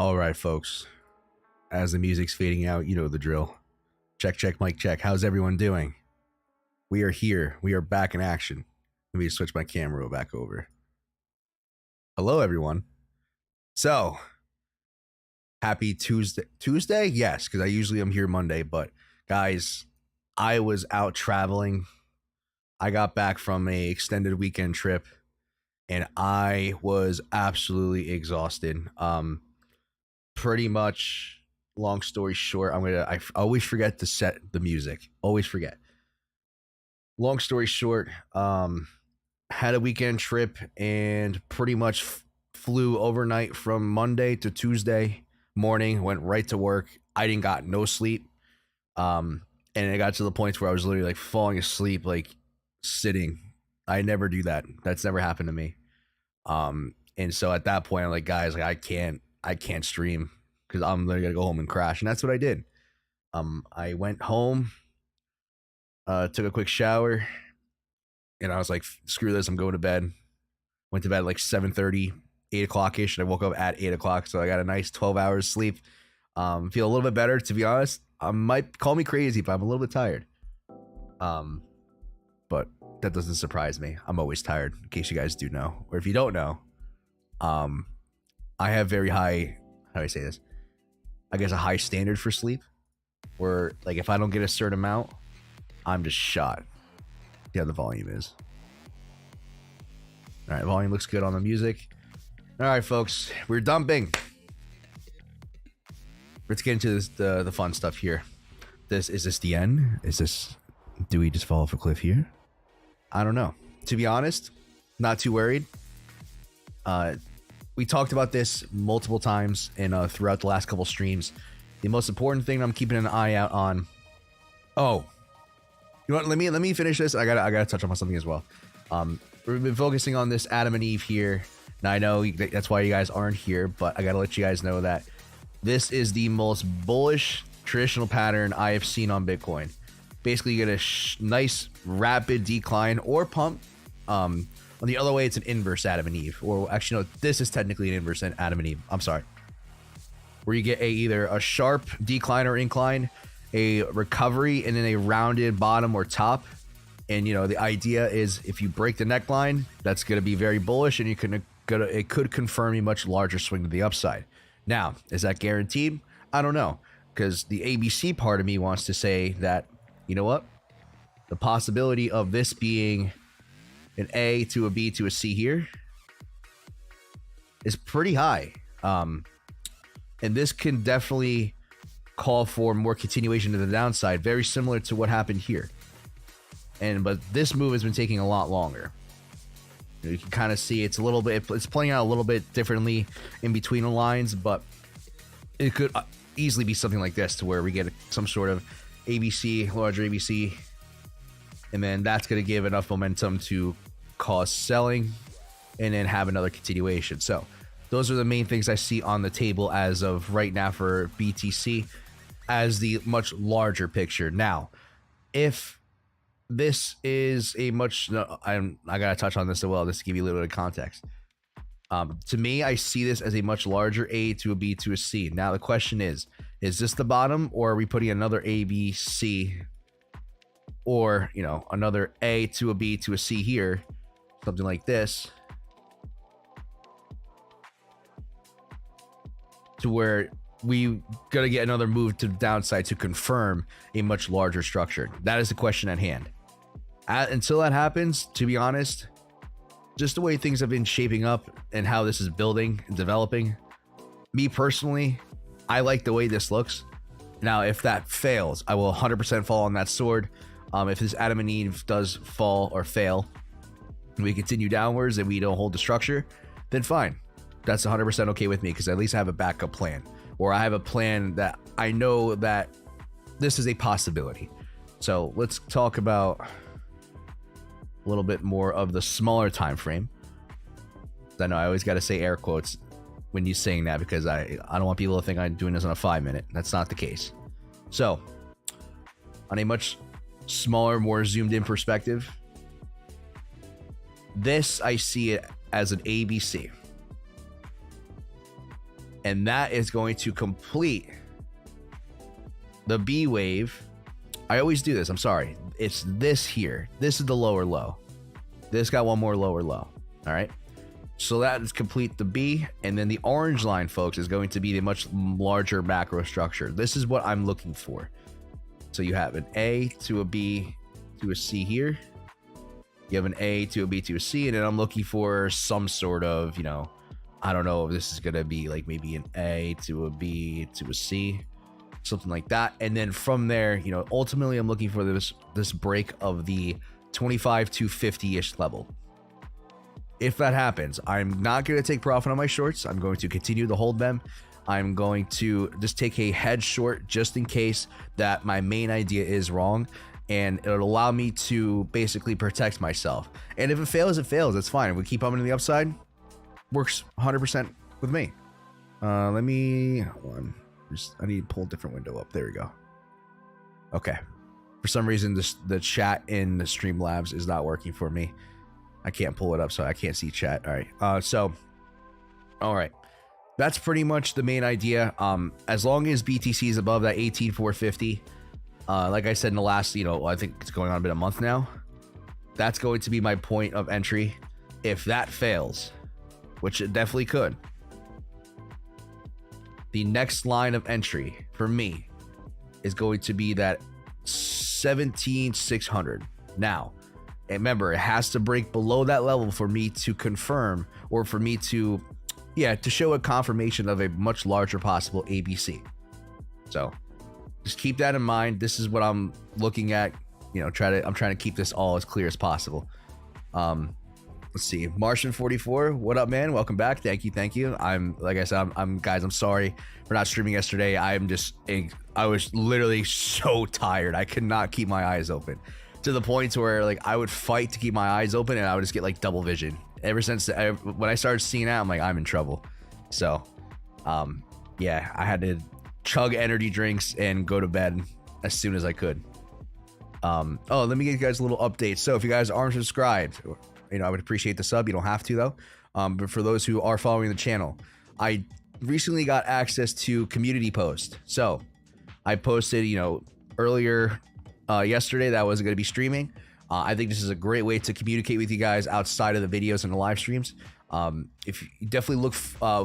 All right, folks. As the music's fading out, you know the drill. Check, check, mic check. How's everyone doing? We are here. We are back in action. Let me switch my camera back over. Hello, everyone. So, happy Tuesday. Tuesday? Yes, because I usually am here Monday. But, guys, I was out traveling. I got back from an extended weekend trip, and I was absolutely exhausted. Pretty much, long story short, I always forget to set the music. Always forget. Long story short, had a weekend trip and pretty much flew overnight from Monday to Tuesday morning, went right to work. I didn't got no sleep. And it got to the point where I was literally like falling asleep, like sitting. I never do that. That's never happened to me. And so at that point, I'm like, guys, like I can't stream because I'm literally gonna go home and crash. And that's what I did. I went home, took a quick shower, and I was like, screw this, I'm going to bed. Went to bed at like 7:30, 8 o'clock-ish, and I woke up at 8 o'clock, so I got a nice 12 hours sleep. Feel a little bit better, to be honest. I might call me crazy, but I'm a little bit tired. But that doesn't surprise me. I'm always tired, in case you guys do know. Or if you don't know, I have very high, how do I say this? I guess a high standard for sleep, where like if I don't get a certain amount, I'm just shot. See how the volume is. All right, volume looks good on the music. All right, folks, we're dumping. Let's get into this, the fun stuff here. Is this the end? Do we just fall off a cliff here? I don't know. To be honest, not too worried. We talked about this multiple times and throughout the last couple streams. The most important thing I'm keeping an eye out on. Oh, you know what? Let me finish this. I gotta touch on something as well. We've been focusing on this Adam and Eve here. Now I know that's why you guys aren't here, but I gotta let you guys know that this is the most bullish traditional pattern I have seen on Bitcoin. Basically, you get a nice rapid decline or pump. On the other way, it's an inverse Adam and Eve. Or actually, no, this is technically an inverse Adam and Eve. I'm sorry. Where you get either a sharp decline or incline, a recovery, and then a rounded bottom or top. And, you know, the idea is if you break the neckline, that's going to be very bullish, and it could confirm a much larger swing to the upside. Now, is that guaranteed? I don't know, because the ABC part of me wants to say that, you know what? The possibility of this being an A to a B to a C here is pretty high. And this can definitely call for more continuation to the downside, very similar to what happened here. But this move has been taking a lot longer. You can kind of see it's playing out a little bit differently in between the lines, but it could easily be something like this to where we get some sort of ABC, larger ABC, and then that's going to give enough momentum to cause selling and then have another continuation. So those are the main things I see on the table as of right now for BTC as the much larger picture. Now, if this is a much, I gotta touch on this as well, just to give you a little bit of context. To me, I see this as a much larger A to a B to a C. Now the question is this the bottom, or are we putting another A, B, C, or, you know, another A to a B to a C here, something like this, to where we gotta get another move to the downside to confirm a much larger structure? That is the question at hand. Until that happens, to be honest, just the way things have been shaping up and how this is building and developing, me personally, I like the way this looks. Now, if that fails, I will 100% fall on that sword. If this Adam and Eve does fall or fail, and we continue downwards and we don't hold the structure, then fine. That's 100% okay with me, because at least I have a backup plan, or I have a plan that I know that this is a possibility. So let's talk about a little bit more of the smaller time frame. I know I always got to say air quotes when you're saying that, because I don't want people to think I'm doing this on a 5-minute. That's not the case. So on a much smaller, more zoomed in perspective, this I see it as an ABC. and that is going to complete the B wave. I always do this. I'm sorry. It's this here. This is the lower low. This got one more lower low. All right. So that is complete the B. And then the orange line, folks, is going to be the much larger macro structure. This is what I'm looking for. So you have an A to a B to a C here. You have an A to a B to a C. And then I'm looking for some sort of, you know, I don't know if this is going to be like maybe an A to a B to a C. Something like that. And then from there, you know, ultimately I'm looking for this break of the 25 to 50-ish level. If that happens, I'm not going to take profit on my shorts. I'm going to continue to hold them. I'm going to just take a head short just in case that my main idea is wrong, and it'll allow me to basically protect myself. And if it fails, it fails. It's fine. If we keep pumping to the upside, works 100% with me. Let me I need to pull a different window up. There we go. Okay. For some reason, the chat in the Streamlabs is not working for me. I can't pull it up, so I can't see chat. All right. All right. That's pretty much the main idea. As long as BTC is above that 18,450, like I said in the last, you know, I think it's going on about a month now. That's going to be my point of entry. If that fails, which it definitely could, the next line of entry for me is going to be that 17,600. Now, remember, it has to break below that level for me to confirm, or for me to, to show a confirmation of a much larger possible ABC. So just keep that in mind. This is what I'm looking at. You know, I'm trying to keep this all as clear as possible. Let's see. Martian 44, what up, man? Welcome back. Thank you. Like I said, guys, I'm sorry for not streaming yesterday. I was literally so tired. I could not keep my eyes open, to the point where like I would fight to keep my eyes open, and I would just get like double vision. Ever since when I started seeing that, I'm like, I'm in trouble. So, yeah, I had to chug energy drinks and go to bed as soon as I could. Oh, let me give you guys a little update. So if you guys aren't subscribed, you know, I would appreciate the sub. You don't have to though. But for those who are following the channel, I recently got access to community post. So I posted, you know, earlier yesterday that I wasn't going to be streaming. I think this is a great way to communicate with you guys outside of the videos and the live streams. If you definitely look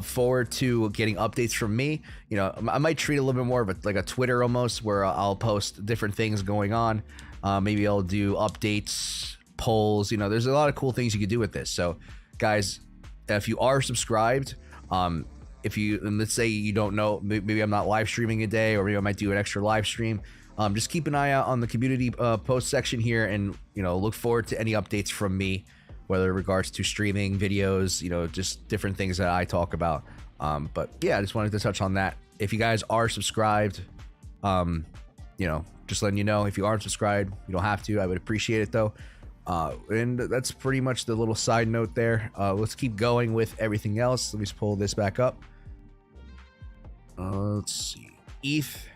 forward to getting updates from me, you know, I might treat it a little bit more of like a Twitter almost, where I'll post different things going on. Maybe I'll do updates, polls. You know, there's a lot of cool things you could do with this. So guys, if you are subscribed, and let's say you don't know, maybe I'm not live streaming a day, or maybe I might do an extra live stream. Just keep an eye out on the community post section here, and, you know, look forward to any updates from me, whether in regards to streaming videos, you know, just different things that I talk about. But yeah, I just wanted to touch on that. If you guys are subscribed, you know, just letting you know, if you aren't subscribed, you don't have to. I would appreciate it though. And that's pretty much the little side note there. Let's keep going with everything else. Let me just pull this back up. Let's see. ETH.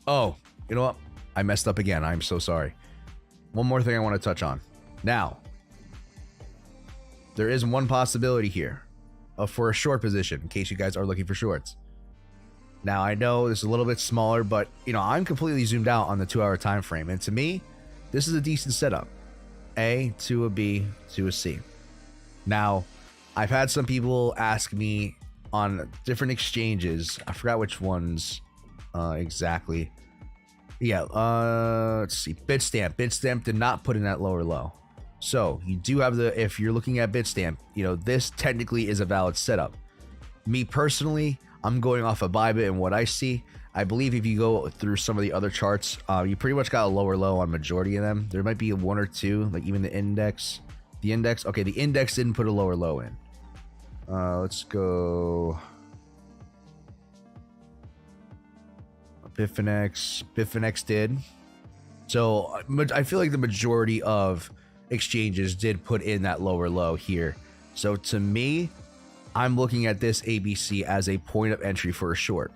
Oh, you know what? I messed up again. I'm so sorry. One more thing I want to touch on. Now, there is one possibility here for a short position, in case you guys are looking for shorts. Now, I know this is a little bit smaller, but, you know, I'm completely zoomed out on the 2-hour time frame. And to me, this is a decent setup. A to a B to a C. Now, I've had some people ask me on different exchanges. I forgot which ones exactly. Yeah, let's see. Bitstamp did not put in that lower low. So you do have if you're looking at Bitstamp, you know, this technically is a valid setup. Me personally, I'm going off of Bybit and what I see. I believe if you go through some of the other charts, you pretty much got a lower low on majority of them. There might be one or two, like even the index. Okay, the index didn't put a lower low in. Let's go. Bitfinex did. So I feel like the majority of exchanges did put in that lower low here. So to me, I'm looking at this ABC as a point of entry for a short.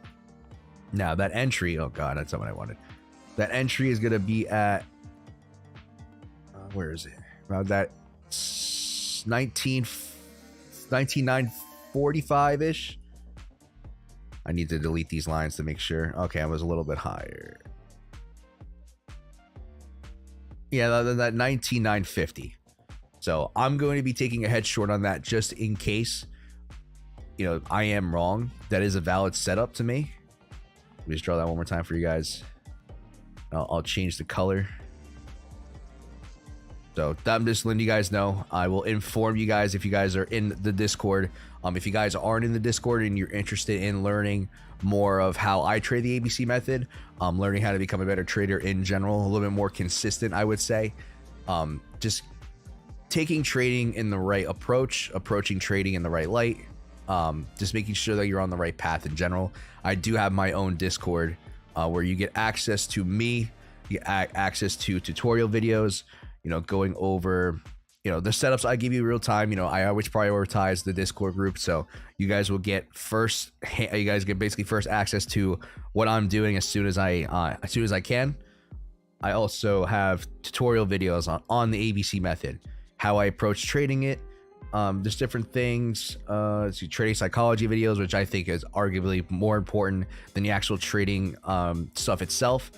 Now that entry, oh god, that's not what I wanted. That entry is going to be at, where is it? About that 19,950 45-ish. I need to delete these lines to make sure. Okay, I was a little bit higher. Yeah, that 19,950. So I'm going to be taking a head short on that just in case, you know, I am wrong. That is a valid setup to me. Let me just draw that one more time for you guys. I'll change the color. So I'm just letting you guys know. I will inform you guys if you guys are in the Discord. If you guys aren't in the Discord and you're interested in learning more of how I trade the ABC method, learning how to become a better trader in general, a little bit more consistent, I would say. Just taking trading in the right approach, approaching trading in the right light, just making sure that you're on the right path in general. I do have my own Discord where you get access to me, you get access to tutorial videos, you know, going over, you know, the setups I give you real time. You know, I always prioritize the Discord group, so you guys will get you guys get basically first access to what I'm doing as soon as I can. I also have tutorial videos on the ABC method, how I approach trading it. There's different things, trading psychology videos, which I think is arguably more important than the actual trading stuff itself.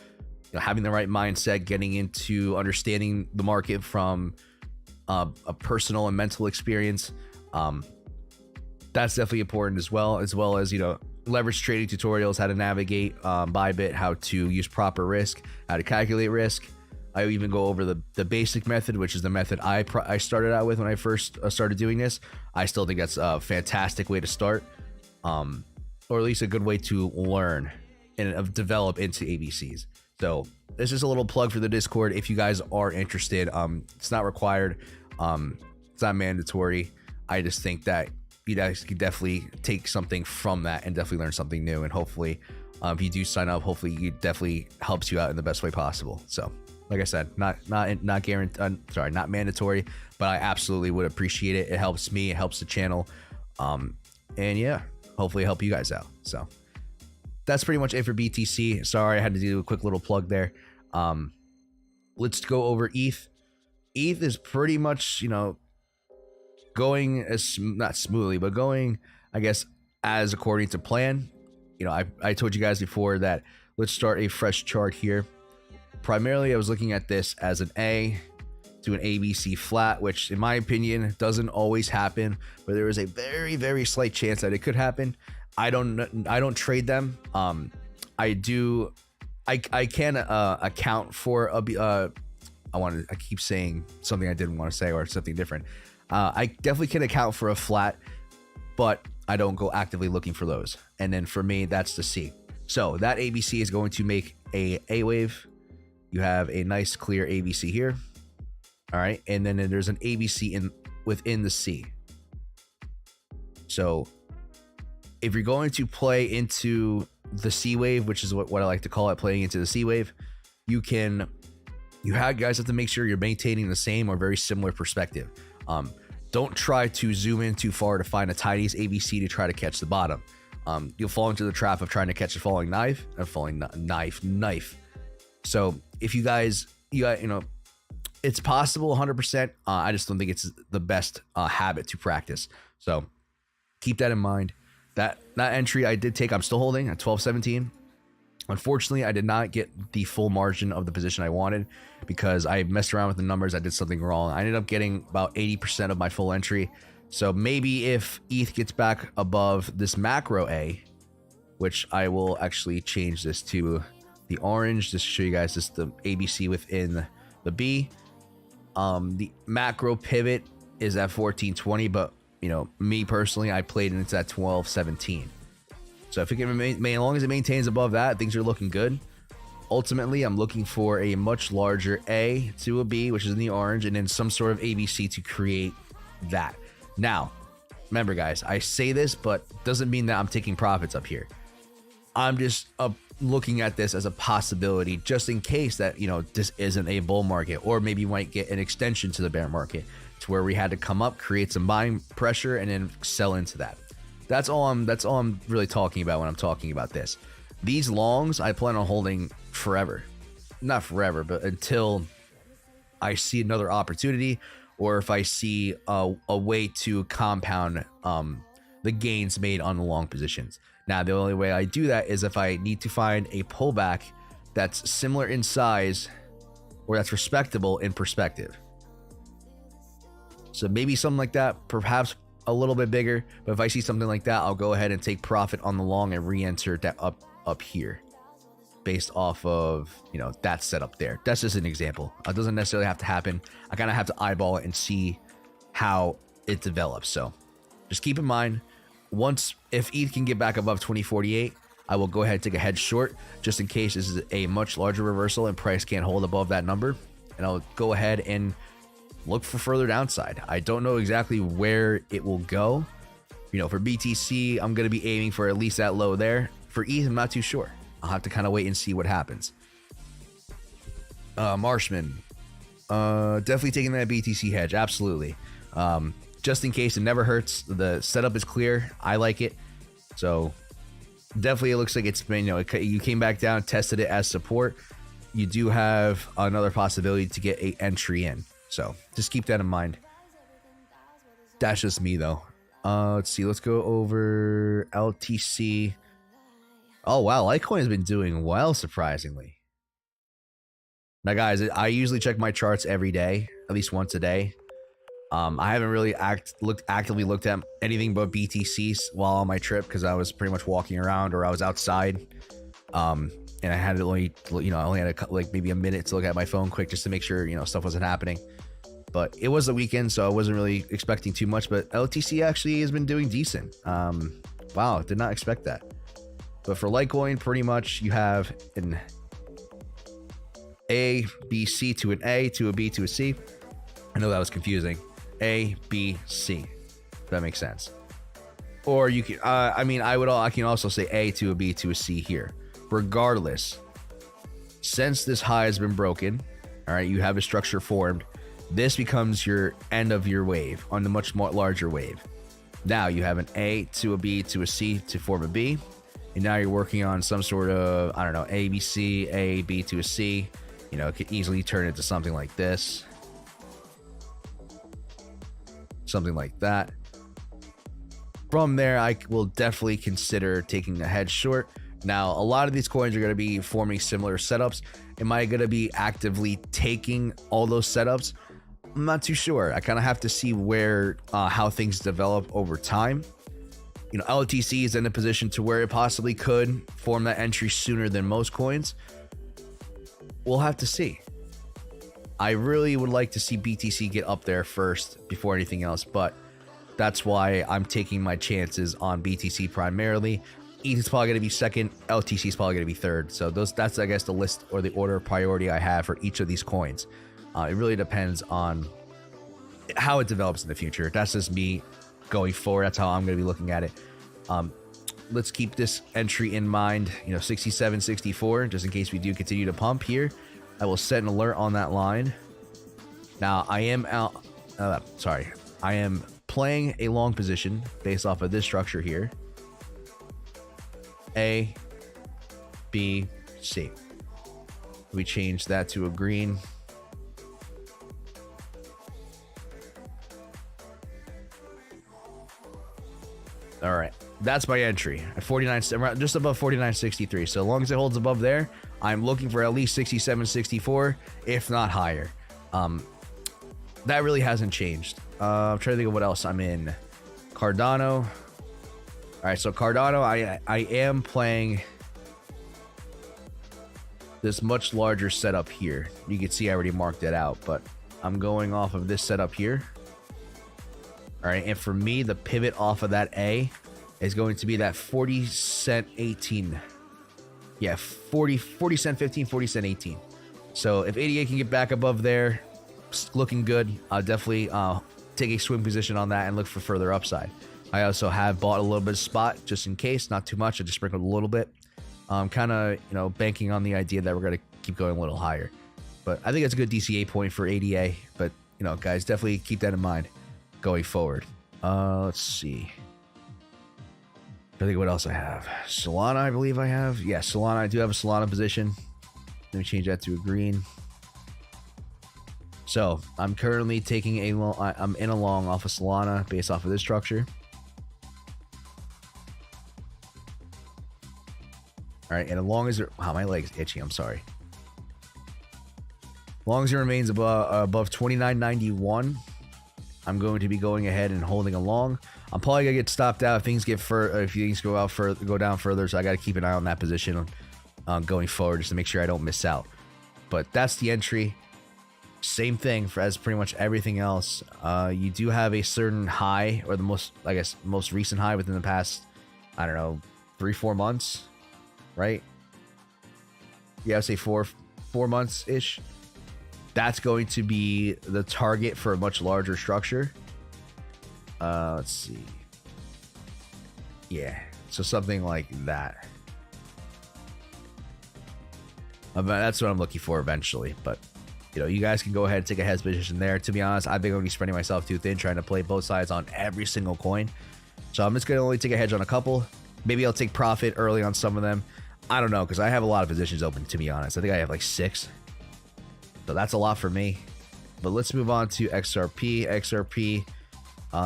You know, having the right mindset, getting into understanding the market from a personal and mental experience. That's definitely important as well as, you know, leverage trading tutorials, how to navigate Bybit, how to use proper risk, how to calculate risk. I even go over the basic method, which is the method I started out with when I first started doing this. I still think that's a fantastic way to start, or at least a good way to learn and develop into ABCs. So this is a little plug for the Discord if you guys are interested. It's not required. It's not mandatory. I just think that you guys can definitely take something from that and definitely learn something new. And hopefully, if you do sign up, hopefully it definitely helps you out in the best way possible. So, like I said, not mandatory, but I absolutely would appreciate it. It helps me, it helps the channel, and yeah, hopefully help you guys out. So that's pretty much it for BTC. Sorry, I had to do a quick little plug there. Let's go over ETH. ETH is pretty much, you know, going as not smoothly, but going, I guess, as according to plan. You know, I told you guys before that let's start a fresh chart here. Primarily, I was looking at this as an A to an ABC flat, which in my opinion doesn't always happen, but there is a very, very slight chance that it could happen. I don't trade them. I can account for I keep saying something I didn't want to say or something different. I definitely can account for a flat, but I don't go actively looking for those. And then for me, that's the C. So that ABC is going to make a wave. You have a nice clear ABC here. All right. And then there's an ABC within the C. So if you're going to play into the C wave, which is what I like to call it, playing into the C wave, you guys have to make sure you're maintaining the same or very similar perspective. Don't try to zoom in too far to find a tiniest ABC to try to catch the bottom. You'll fall into the trap of trying to catch a falling knife. So if you guys, you know, it's possible 100%. I just don't think it's the best habit to practice. So keep that in mind. That entry I did take, I'm still holding at 12.17. Unfortunately, I did not get the full margin of the position I wanted because I messed around with the numbers. I did something wrong. I ended up getting about 80% of my full entry. So maybe if ETH gets back above this macro A, which I will actually change this to the orange just to show you guys this the ABC within the B. The macro pivot is at 14.20, but you know, me personally, I played into that 12.17. So if it can remain, as long as it maintains above that, things are looking good. Ultimately, I'm looking for a much larger A to a B, which is in the orange, and then some sort of ABC to create that. Now, remember guys, I say this, but doesn't mean that I'm taking profits up here. I'm just looking at this as a possibility, just in case that, you know, this isn't a bull market, or maybe you might get an extension to the bear market to where we had to come up, create some buying pressure, and then sell into that. That's all I'm really talking about when I'm talking about this. These longs, I plan on holding forever. Not forever, but until I see another opportunity, or if I see a way to compound the gains made on the long positions. Now, the only way I do that is if I need to find a pullback that's similar in size or that's respectable in perspective. So maybe something like that, perhaps a little bit bigger. But if I see something like that, I'll go ahead and take profit on the long and re-enter that up here based off of, you know, that setup there. That's just an example. It doesn't necessarily have to happen. I kind of have to eyeball it and see how it develops. So just keep in mind, if ETH can get back above 2048, I will go ahead and take a hedge short just in case this is a much larger reversal and price can't hold above that number. And I'll go ahead and look for further downside. I don't know exactly where it will go. You know, for BTC, I'm going to be aiming for at least that low there. For ETH, I'm not too sure. I'll have to kind of wait and see what happens. Marshman, definitely taking that BTC hedge. Absolutely. Just in case, it never hurts. The setup is clear. I like it. So definitely it looks like it's been, you know, you came back down, tested it as support. You do have another possibility to get an entry in. So just keep that in mind. That's just me though. Let's see. Let's go over LTC. Oh, wow. Litecoin has been doing well, surprisingly. Now, guys, I usually check my charts every day, at least once a day. I haven't really actively looked at anything but BTCs while on my trip because I was pretty much walking around or I was outside. And I had only had maybe a minute to look at my phone quick just to make sure, you know, stuff wasn't happening. But it was the weekend, so I wasn't really expecting too much. But LTC actually has been doing decent. Wow, did not expect that. But for Litecoin, pretty much you have an A, B, C to an A to a B to a C. I know that was confusing. A, B, C. If that makes sense. Or you can, I can also say A to a B to a C here. Regardless, since this high has been broken, all right, you have a structure formed. This becomes your end of your wave on the much more larger wave. Now you have an A to a B to a C to form a B. And now you're working on some sort of, I don't know, A, B, C, A, B to a C. You know, it could easily turn into something like this. Something like that. From there, I will definitely consider taking a hedge short. Now, a lot of these coins are going to be forming similar setups. Am I going to be actively taking all those setups? I'm not too sure. I kind of have to see where, how things develop over time. You know, LTC is in a position to where it possibly could form that entry sooner than most coins. We'll have to see. I really would like to see BTC get up there first before anything else, but that's why I'm taking my chances on BTC primarily. ETH is probably going to be second. LTC is probably going to be third. So that's, I guess, the list or the order of priority I have for each of these coins. It really depends on how it develops in the future. That's just me going forward. That's how I'm going to be looking at it. Let's keep this entry in mind, you know, 67, 64, just in case we do continue to pump here. I will set an alert on that line. Now I am I am playing a long position based off of this structure here. A, B, C. We change that to a green. All right, that's my entry at 49, just above 49.63. So as long as it holds above there, I'm looking for at least 67.64, if not higher. That really hasn't changed. I'm trying to think of what else I'm in. Cardano. All right, so Cardano, I am playing this much larger setup here. You can see I already marked it out, but I'm going off of this setup here. All right, and for me, the pivot off of that A is going to be that 40 cent 18. Yeah, 40 cent 15, 40 cent 18. So if 88 can get back above there, it's looking good. I'll definitely take a swing position on that and look for further upside. I also have bought a little bit of spot just in case, not too much. I just sprinkled a little bit. Kind of, you know, banking on the idea that we're going to keep going a little higher. But I think that's a good DCA point for ADA. But, you know, guys, definitely keep that in mind going forward. Let's see. I think what else I have. Solana, I believe I have. Yeah, Solana. I do have a Solana position. Let me change that to a green. So I'm currently taking a long. I'm in a long off of Solana based off of this structure. All right, and as long as it, wow, my leg's itchy. I'm sorry. As long as it remains above 29.91, I'm going to be going ahead and holding along. I'm probably gonna get stopped out if things get if things go down further. So I got to keep an eye on that position going forward just to make sure I don't miss out. But that's the entry. Same thing as pretty much everything else. You do have a certain high, or the most recent high within the past, I don't know, 3-4 months, right? Yeah, I'd say four months ish. That's going to be the target for a much larger structure. Let's see. Yeah, so something like that. That's what I'm looking for eventually. But, you know, you guys can go ahead and take a heads position there. To be honest, I've been going to be spreading myself too thin, trying to play both sides on every single coin. So I'm just going to only take a hedge on a couple. Maybe I'll take profit early on some of them. I don't know, because I have a lot of positions open, to be honest. I think I have like 6. So that's a lot for me. But let's move on to XRP. XRP.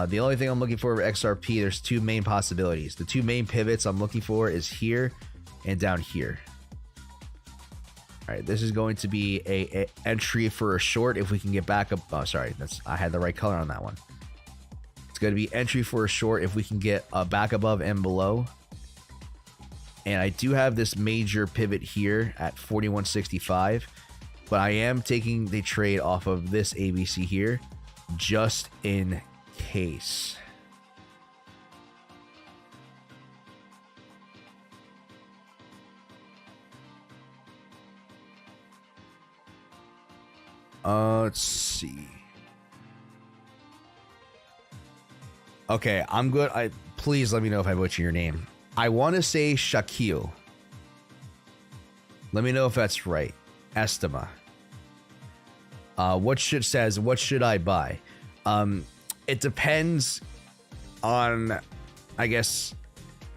The only thing I'm looking for XRP, there's 2 main possibilities. The 2 main pivots I'm looking for is here and down here. All right, this is going to be a entry for a short if we can get back up. Oh, sorry, I had the right color on that one. It's going to be entry for a short if we can get back above and below. And I do have this major pivot here at 41.65. But I am taking the trade off of this ABC here, just in case. Let's see. Okay, I'm good. Please let me know if I butcher your name. I want to say Shaquille. Let me know if that's right. Estima. What should I buy? It depends on, I guess,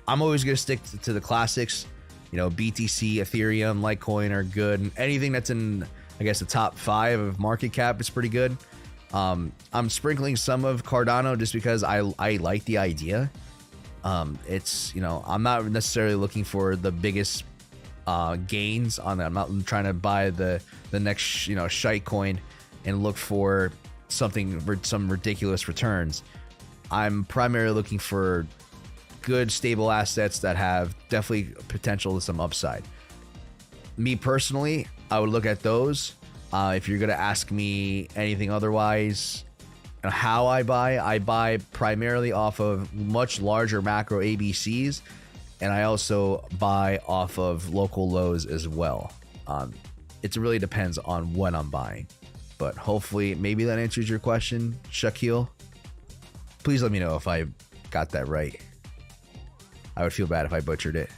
I'm always going to stick to the classics. You know, BTC, Ethereum, Litecoin are good. Anything that's in, I guess, the top 5 of market cap is pretty good. I'm sprinkling some of Cardano just because I like the idea. It's, you know, I'm not necessarily looking for the biggest gains on that. I'm not trying to buy the next, you know, shite coin and look for some ridiculous returns. I'm primarily looking for good stable assets that have definitely potential to some upside. Me personally, I would look at those. If you're gonna ask me anything otherwise, how I buy primarily off of much larger macro ABCs, and I also buy off of local lows as well. It really depends on what I'm buying, but hopefully maybe that answers your question, Shaquille. Please let me know if I got that right. I would feel bad if I butchered it.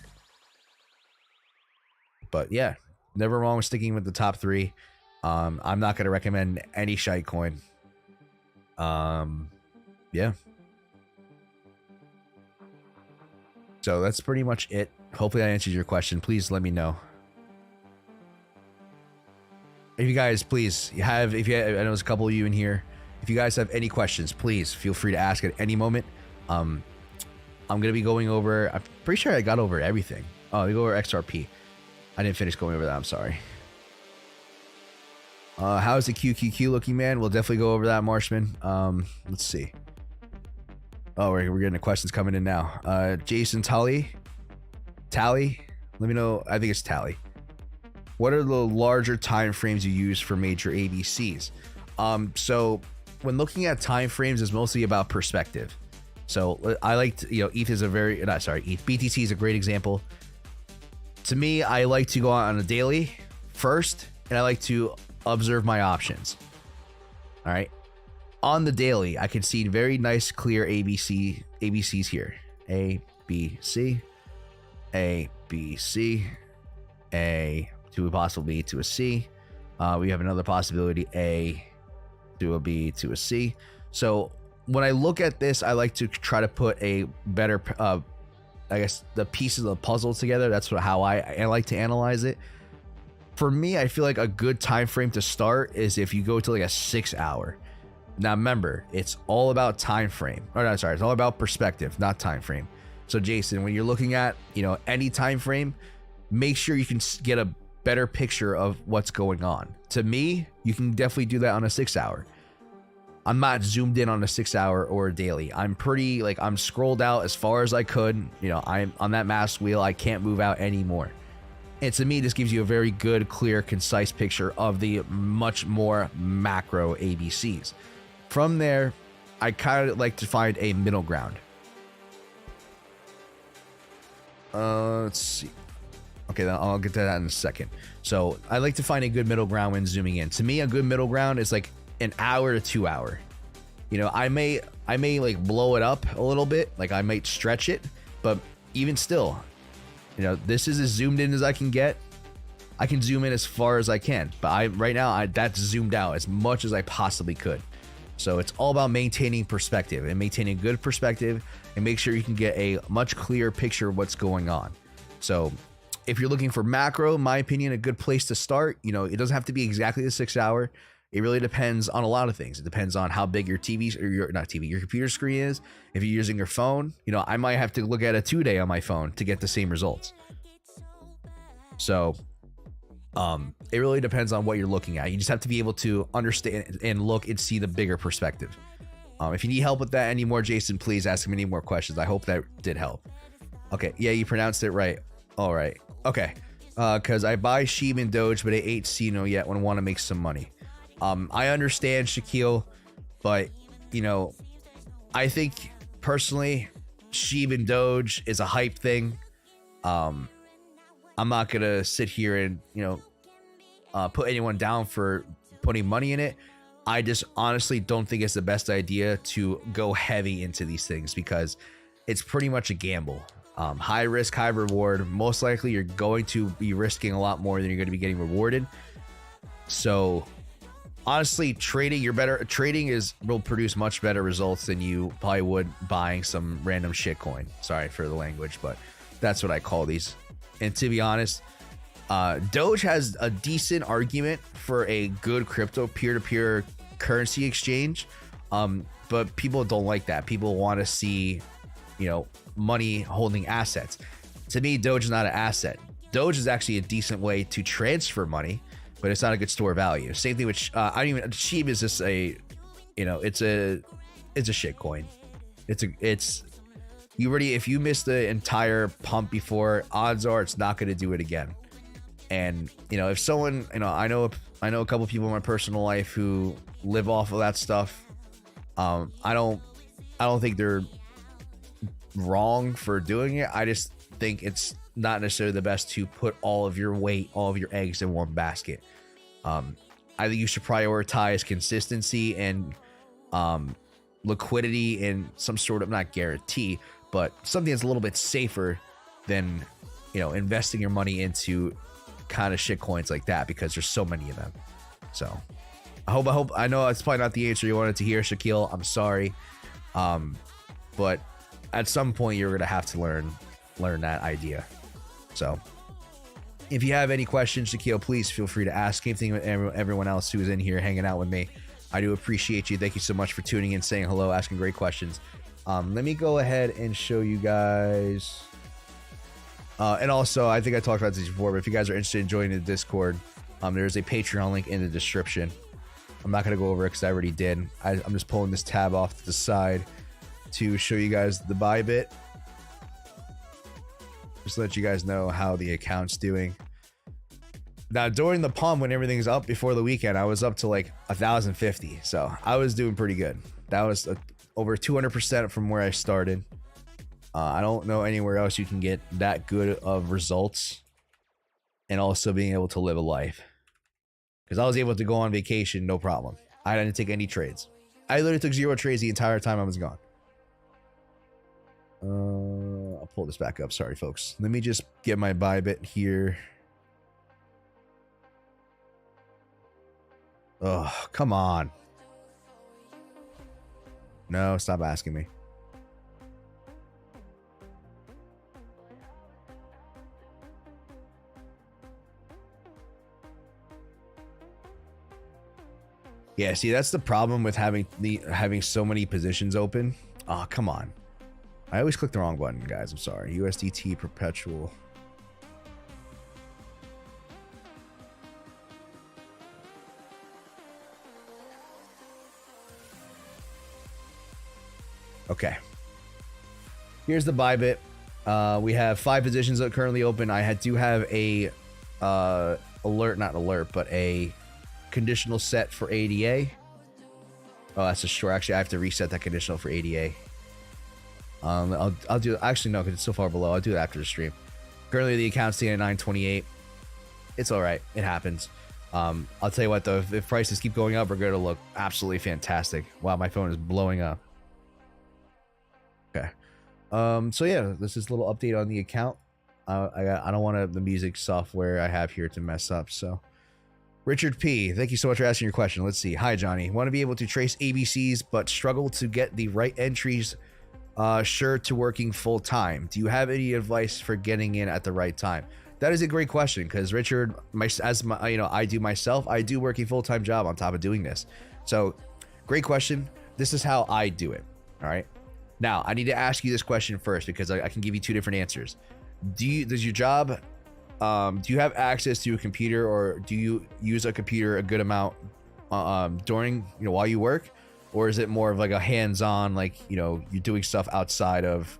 But yeah, never wrong with sticking with the top 3. I'm not going to recommend any shite coin. Yeah. So that's pretty much it. Hopefully that answers your question. Please let me know. If you guys, please, I know there's a couple of you in here. If you guys have any questions, please feel free to ask at any moment. I'm going to be going over, I'm pretty sure I got over everything. Oh, we go over XRP. I didn't finish going over that. I'm sorry. How's the QQQ looking, man? We'll definitely go over that, Marshman. Let's see. Oh, we're getting the questions coming in now. Jason Tally. Let me know. I think it's Tally. What are the larger time frames you use for major ABCs? So when looking at time frames, it's mostly about perspective. So I like to, ETH is BTC is a great example. To me, I like to go on a daily first, and I like to observe my options. All right. On the daily, I can see very nice, clear ABCs here. A, B, C, A, B, C, A to a possible B to a C. We have another possibility, A to a B to a C. So when I look at this, I like to try to put a better, I guess, the pieces of the puzzle together. That's how I like to analyze it. For me, I feel like a good time frame to start is if you go to like a 6 hour. Now remember, it's all about time frame. Or no, sorry, it's all about perspective, not time frame. So Jason, when you're looking at, any time frame, make sure you can get a better picture of what's going on. To me, you can definitely do that on a 6 hour. I'm not zoomed in on a 6 hour or a daily. I'm pretty, like, I'm scrolled out as far as I could. You know, I'm on that mouse wheel. I can't move out anymore. And to me, this gives you a very good, clear, concise picture of the much more macro ABCs. From there, I kind of like to find a middle ground. Let's see. Okay, then I'll get to that in a second. So I like to find a good middle ground when zooming in. To me, a good middle ground is like an hour to 2 hour. You know, I may like blow it up a little bit, like I might stretch it, but even still, you know, this is as zoomed in as I can get. I can zoom in as far as I can, but right now that's zoomed out as much as I possibly could. So it's all about maintaining perspective and maintaining good perspective and make sure you can get a much clearer picture of what's going on. So if you're looking for macro, in my opinion, a good place to start, you know, it doesn't have to be exactly the 6 hour. It really depends on a lot of things. It depends on how big your TV or your computer screen is. If you're using your phone, you know, I might have to look at a 2-day on my phone to get the same results. So it really depends on what you're looking at. You just have to be able to understand and look and see the bigger perspective. If you need help with that anymore, Jason, please ask me any more questions. I hope that did help. Okay, yeah, you pronounced it right. All right, okay. Because I buy Sheeb and Doge, but I ain't seen no yet when I want to make some money. I understand, Shaquille, but, you know, I think personally, Sheeb and Doge is a hype thing. I'm not going to sit here and, you know, put anyone down for putting money in it. I just honestly don't think it's the best idea to go heavy into these things because it's pretty much a gamble. High risk, high reward. Most likely you're going to be risking a lot more than you're going to be getting rewarded. So honestly, trading will produce much better results than you probably would buying some random shit coin. Sorry for the language, but that's what I call these. And to be honest, Doge has a decent argument for a good crypto peer-to-peer currency exchange, but people don't like that. People want to see, you know, money holding assets. To me, Doge is not an asset. Doge is actually a decent way to transfer money, but it's not a good store of value. Same thing with Sheeb is just a, you know, it's a shit coin. If you missed the entire pump before, odds are it's not going to do it again. And, you know, if someone, you know, I know a couple people in my personal life who live off of that stuff. I don't think they're wrong for doing it. I just think it's not necessarily the best to put all of your weight, all of your eggs in one basket. I think you should prioritize consistency and liquidity and some sort of, not guarantee, but something that's a little bit safer than, you know, investing your money into kind of shit coins like that, because there's so many of them. So I know it's probably not the answer you wanted to hear, Shaquille. I'm sorry. But at some point you're gonna have to learn that idea. So if you have any questions, Shaquille, please feel free to ask. Same thing with everyone else who is in here hanging out with me. I do appreciate you. Thank you so much for tuning in, saying hello, asking great questions. Let me go ahead and show you guys. And also, I think I talked about this before, but if you guys are interested in joining the Discord, there's a Patreon link in the description. I'm not going to go over it because I already did. I'm just pulling this tab off to the side to show you guys the Bybit. Just to let you guys know how the account's doing. Now, during the pump, when everything's up before the weekend, I was up to like 1,050. So I was doing pretty good. That was over 200% from where I started. I don't know anywhere else you can get that good of results and also being able to live a life. Because I was able to go on vacation, no problem. I didn't take any trades. I literally took 0 trades the entire time I was gone. I'll pull this back up. Sorry, folks. Let me just get my Bybit here. Oh, come on. No, stop asking me. Yeah, see, that's the problem with having so many positions open. Oh, come on. I always click the wrong button, guys. I'm sorry. USDT perpetual. Okay. Here's the Bybit. We have 5 positions that are currently open. I do have a not alert, but a conditional set for ADA. Oh, that's a short. Actually, I have to reset that conditional for ADA. I'll do. Actually, no, because it's so far below. I'll do it after the stream. Currently, the account's sitting at 928. It's all right. It happens. I'll tell you what, though, if prices keep going up, we're going to look absolutely fantastic. Wow, my phone is blowing up. Okay. So yeah, this is a little update on the account. I don't want the music software I have here to mess up. So, Richard P, thank you so much for asking your question. Let's see. Hi, Johnny. Want to be able to trace ABCs, but struggle to get the right entries. Sure to working full time. Do you have any advice for getting in at the right time? That is a great question, because Richard, I do myself. I do work a full time job on top of doing this. So, great question. This is how I do it. All right. Now, I need to ask you this question first, because I can give you 2 different answers. Does your job, do you have access to a computer, or do you use a computer a good amount during, while you work? Or is it more of like a hands-on, like, you're doing stuff outside of,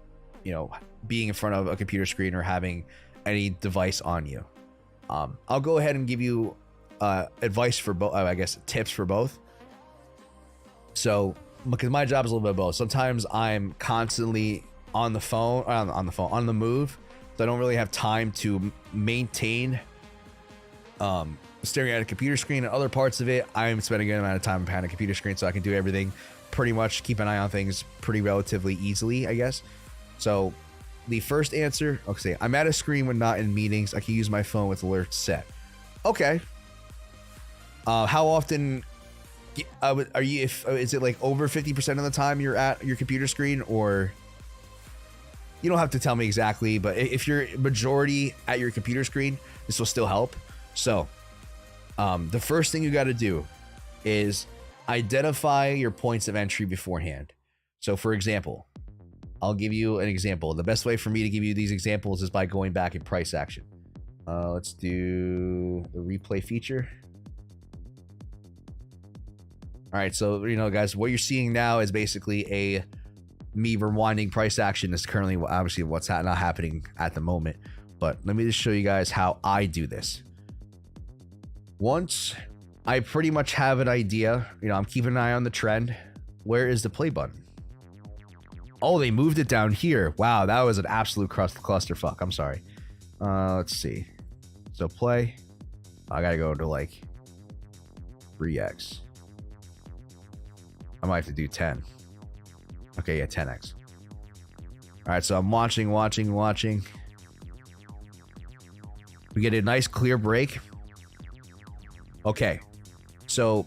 being in front of a computer screen or having any device on you? I'll go ahead and give you advice for both, I guess tips for both. So, because my job is a little bit of both. Sometimes I'm constantly on the phone, on the move. So I don't really have time to maintain staring at a computer screen. And other parts of it, I'm spending a good amount of time behind a computer screen, so I can do everything pretty much, keep an eye on things pretty relatively easily, I guess. So the first answer, okay, I'm at a screen when not in meetings. I can use my phone with alerts set. Okay. How often are you, is it like over 50% of the time you're at your computer screen? Or you don't have to tell me exactly, but if you're majority at your computer screen, this will still help. So the first thing you got to do is identify your points of entry beforehand. So for example, I'll give you an example. The best way for me to give you these examples is by going back in price action. Let's do the replay feature. All right, so, guys, what you're seeing now is basically me rewinding price action. Is currently obviously what's not happening at the moment. But let me just show you guys how I do this. Once I pretty much have an idea, I'm keeping an eye on the trend. Where is the play button? Oh, they moved it down here. Wow, that was an absolute clusterfuck. I'm sorry. Let's see. So play. I gotta go to like 3x. I might have to do 10. Okay, yeah, 10x. All right, so I'm watching. We get a nice clear break. Okay, so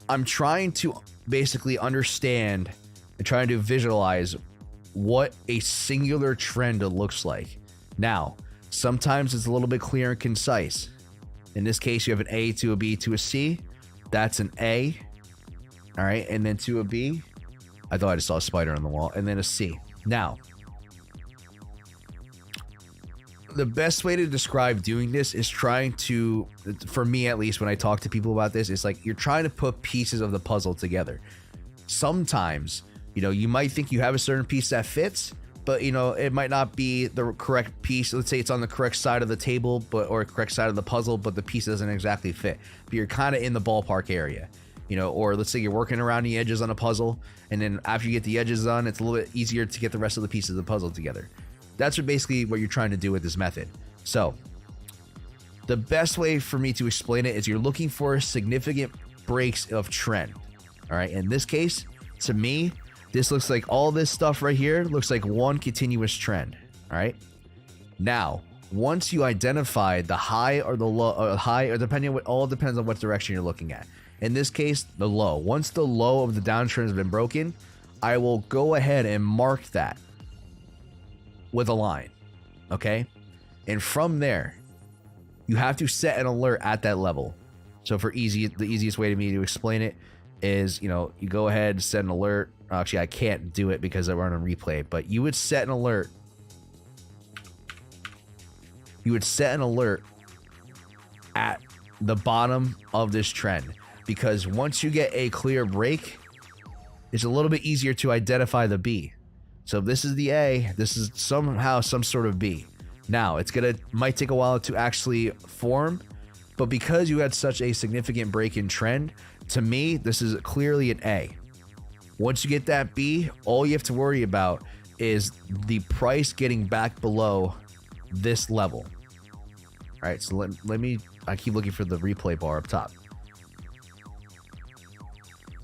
I'm trying to basically understand and trying to visualize what a singular trend looks like. Now, sometimes it's a little bit clear and concise. In this case, you have an A to a B to a C. That's an A. All right, and then to a B. I thought I just saw a spider on the wall. And then a C. Now, the best way to describe doing this is trying to, for me at least, when I talk to people about this, it's like you're trying to put pieces of the puzzle together. Sometimes, you might think you have a certain piece that fits, but it might not be the correct piece. Let's say it's on the correct side of the table, or correct side of the puzzle, but the piece doesn't exactly fit. But you're kind of in the ballpark area. Or let's say you're working around the edges on a puzzle, and then after you get the edges done, it's a little bit easier to get the rest of the pieces of the puzzle together. That's basically what you're trying to do with this method. So the best way for me to explain it is you're looking for significant breaks of trend. All right. In this case, to me, this looks like all this stuff right here looks like one continuous trend. All right. Now, once you identify the high or the low, or depending on all depends on what direction you're looking at. In this case, the low. Once the low of the downtrend has been broken, I will go ahead and mark that with a line, okay? And from there, you have to set an alert at that level. So the easiest way to me to explain it is, you go ahead and set an alert. Actually, I can't do it because we're on a replay, but you would set an alert. You would set an alert at the bottom of this trend. Because once you get a clear break, it's a little bit easier to identify the B. So if this is the A, this is somehow some sort of B. Now, might take a while to actually form, but because you had such a significant break in trend, to me, this is clearly an A. Once you get that B, all you have to worry about is the price getting back below this level. All right, so let me, I keep looking for the replay bar up top.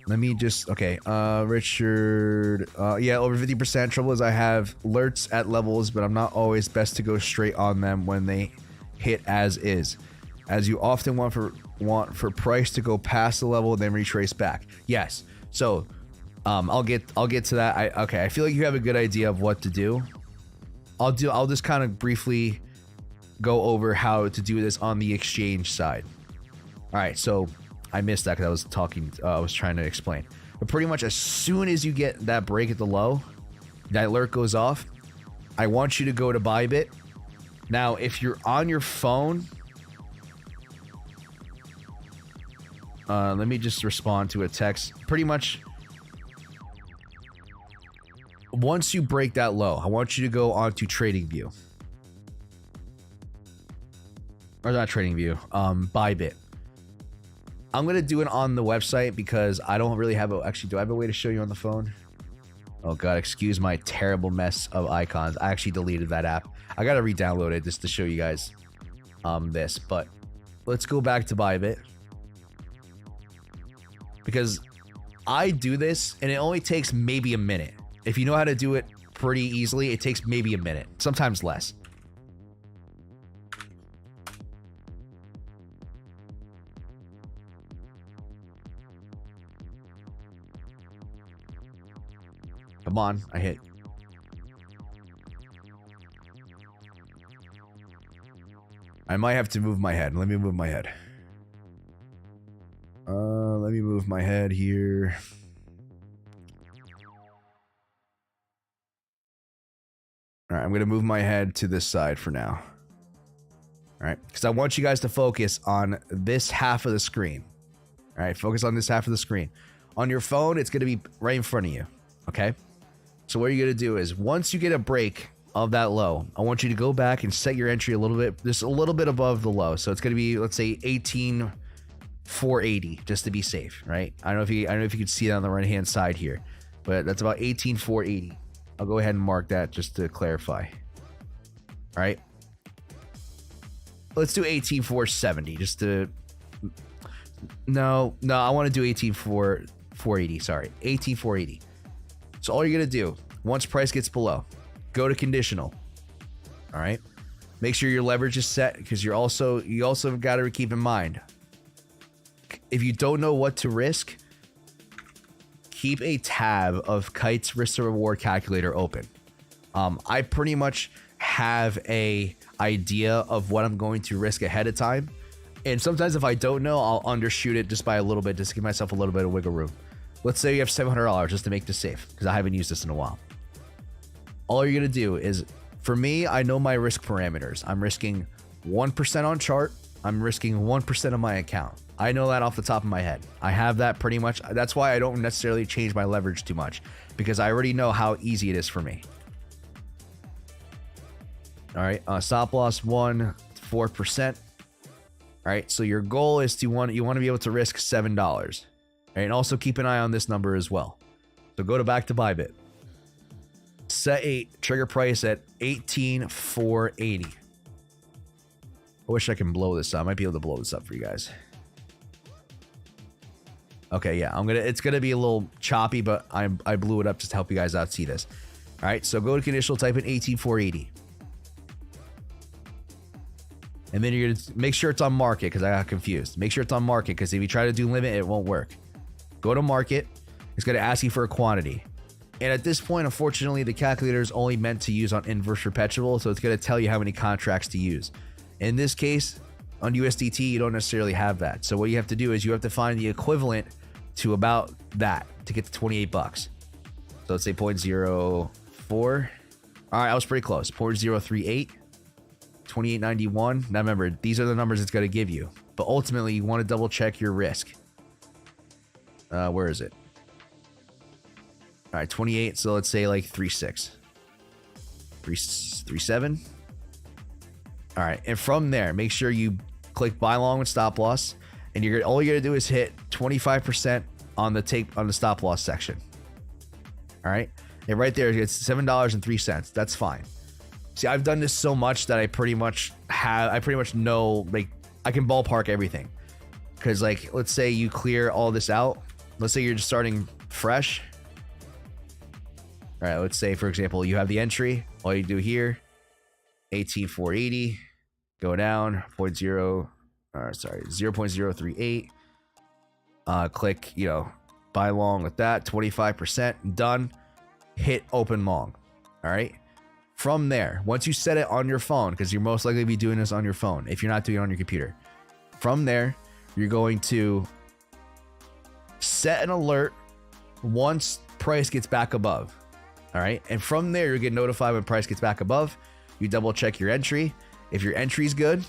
Let me just, okay, Richard, yeah, over 50% trouble is I have alerts at levels, but I'm not always best to go straight on them when they hit as is, as you often want for price to go past the level and then retrace back. Yes, so I'll get to that. Okay, I feel like you have a good idea of what to do. I'll just kind of briefly go over how to do this on the exchange side. All right, so I missed that because I was trying to explain. But pretty much as soon as you get that break at the low, that alert goes off, I want you to go to Bybit. Now, if you're on your phone, let me just respond to a text. Pretty much, once you break that low, I want you to go onto Tradingview. Or not Tradingview, Bybit. I'm going to do it on the website because I don't really have actually, do I have a way to show you on the phone? Oh God, excuse my terrible mess of icons. I actually deleted that app. I got to re-download it just to show you guys this, but let's go back to Bybit. Because I do this and it only takes maybe a minute. If you know how to do it pretty easily, it takes maybe a minute, sometimes less. Come on, I hit. I might have to move my head. Let me move my head. Let me move my head here. All right, I'm going to move my head to this side for now. All right, because I want you guys to focus on this half of the screen. All right, focus on this half of the screen. On your phone, it's going to be right in front of you, okay? So what you're going to do is, once you get a break of that low, I want you to go back and set your entry a little bit, just a little bit above the low. So it's going to be, let's say, 18,480, just to be safe, right? I don't know if you can see that on the right-hand side here, but that's about 18,480. I'll go ahead and mark that just to clarify. All right. Let's do 18,470 just to... No, I want to do 18,480, sorry. 18,480. So all you're going to do, once price gets below, go to conditional. All right. Make sure your leverage is set, because you also got to keep in mind, if you don't know what to risk, keep a tab of Kite's risk to reward calculator open. I pretty much have a idea of what I'm going to risk ahead of time. And sometimes if I don't know, I'll undershoot it just by a little bit, just to give myself a little bit of wiggle room. Let's say you have $700 just to make this safe, because I haven't used this in a while. All you're going to do is, for me, I know my risk parameters. I'm risking 1% on chart. I'm risking 1% of my account. I know that off the top of my head. I have that pretty much. That's why I don't necessarily change my leverage too much, because I already know how easy it is for me. All right, stop loss 1, 4%. All right, so your goal is you want to be able to risk $7. All right, and also keep an eye on this number as well. So go back to Bybit. Set a trigger price at 18,480. I wish I can blow this up. I might be able to blow this up for you guys. Okay, yeah, it's gonna be a little choppy, but I blew it up just to help you guys out see this. All right, so go to conditional, type in 18,480. And then you're gonna make sure it's on market, because I got confused. Make sure it's on market, because if you try to do limit, it won't work. Go to market. It's gonna ask you for a quantity. And at this point, unfortunately, the calculator is only meant to use on inverse perpetual, so it's gonna tell you how many contracts to use. In this case, on USDT, you don't necessarily have that. So what you have to do is you have to find the equivalent to about that to get to 28 bucks. So let's say 0.04. All right, I was pretty close. 0.038, 28.91. Now remember, these are the numbers it's going to give you. But ultimately, you want to double check your risk. Where is it? All right, 28. So let's say like 3.6, 3.7. All right, and from there, make sure you click buy long with stop loss, and all you're gonna do is hit 25% on the stop loss section. All right, and right there it's $7.03. That's fine. See, I've done this so much that I pretty much know, like, I can ballpark everything. Because, like, let's say you clear all this out. Let's say you're just starting fresh. All right, let's say, for example, you have the entry. All you do here, 18,480, go down 0.038. Click, buy long with that, 25%, done. Hit open long. All right. From there, once you set it on your phone, because you're most likely to be doing this on your phone if you're not doing it on your computer. From there, you're going to set an alert once price gets back above. All right. And from there, you get notified when price gets back above. You double check your entry. If your entry's good,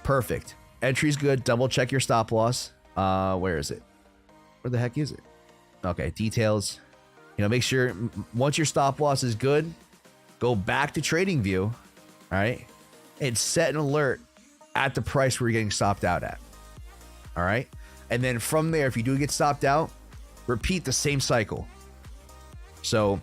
perfect. Entry's good. Double check your stop loss. Where is it? Where the heck is it? Okay. Details. Make sure once your stop loss is good, go back to Tradingview. All right. And set an alert at the price where you're getting stopped out at. All right. And then from there, if you do get stopped out, repeat the same cycle. So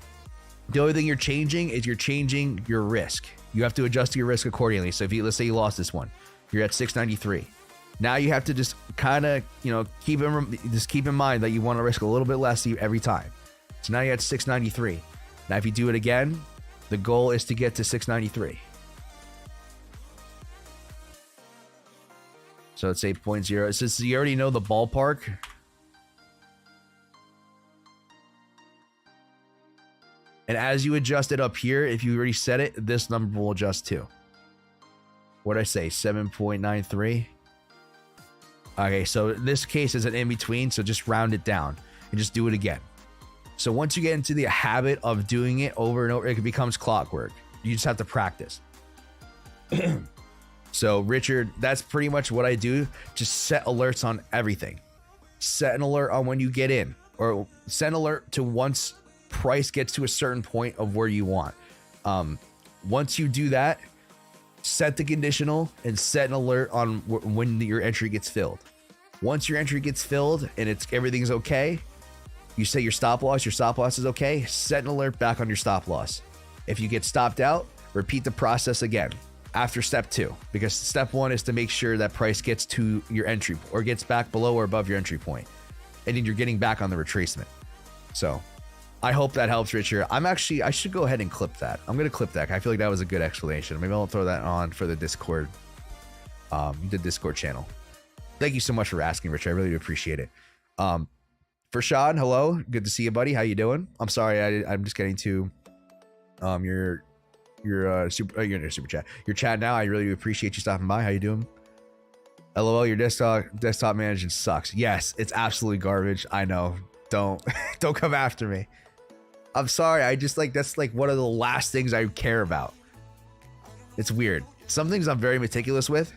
the only thing you're changing is you're changing your risk. You have to adjust your risk accordingly. So if let's say you lost this one, you're at 693. Now you have to just kind of, keep in mind that you want to risk a little bit less every time. So now you're at 693. Now if you do it again, the goal is to get to 693. So let's say 0.0. Since you already know the ballpark, and as you adjust it up here, if you already set it, this number will adjust too. What did I say? 7.93. Okay, so in this case is an in between, so just round it down and just do it again. So once you get into the habit of doing it over and over, it becomes clockwork. You just have to practice. So Richard, that's pretty much what I do. Just set alerts on everything. Set an alert on when you get in, or send alert to once price gets to a certain point of where you want. Once you do that, set the conditional and set an alert on when your entry gets filled. Once your entry gets filled and everything's okay, you say your stop loss is okay, set an alert back on your stop loss. If you get stopped out, repeat the process again after step 2, because step 1 is to make sure that price gets to your entry or gets back below or above your entry point, and then you're getting back on the retracement. So I hope that helps, Richard. I should go ahead and clip that. I'm going to clip that. I feel like that was a good explanation. Maybe I'll throw that on for the Discord, the Discord channel. Thank you so much for asking, Richard. I really do appreciate it. Farshad, hello. Good to see you, buddy. How you doing? I'm sorry. I'm just getting to your super chat. Your chat now. I really do appreciate you stopping by. How you doing? LOL, your desktop management sucks. Yes, it's absolutely garbage. I know. Don't come after me. I'm sorry. I just that's one of the last things I care about. It's weird. Some things I'm very meticulous with.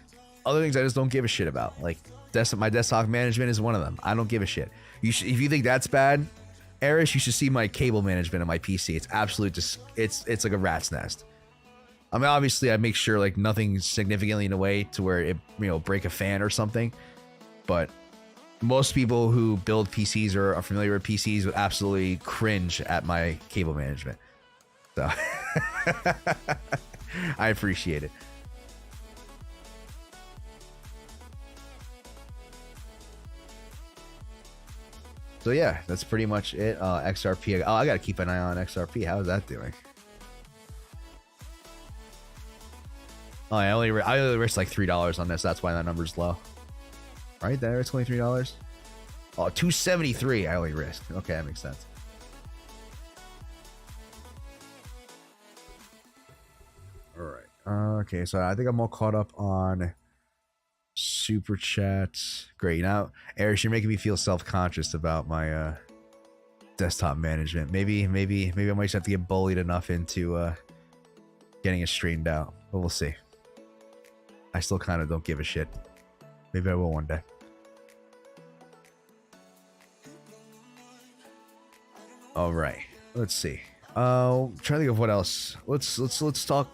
Other things I just don't give a shit about. Like my desktop management is one of them. I don't give a shit. If you think that's bad, Eris, you should see my cable management on my PC. It's absolute. It's like a rat's nest. I mean, obviously, I make sure nothing's significantly in a way to where it break a fan or something. But most people who build PCs or are familiar with PCs would absolutely cringe at my cable management. So I appreciate it. So yeah, that's pretty much it. XRP. Oh, I gotta keep an eye on XRP. How's that doing? Oh, I only risked like $3 on this. That's why that number's low. Right there, it's $23. Oh, $273. I only risked. Okay, that makes sense. All right. Okay, so I think I'm all caught up on super chats. Great. Now, Eric, you're making me feel self-conscious about my desktop management. Maybe I might just have to get bullied enough into getting it straightened out, but we'll see. I still kind of don't give a shit. Maybe I will one day. All right, let's see. Trying to think of what else. Let's talk.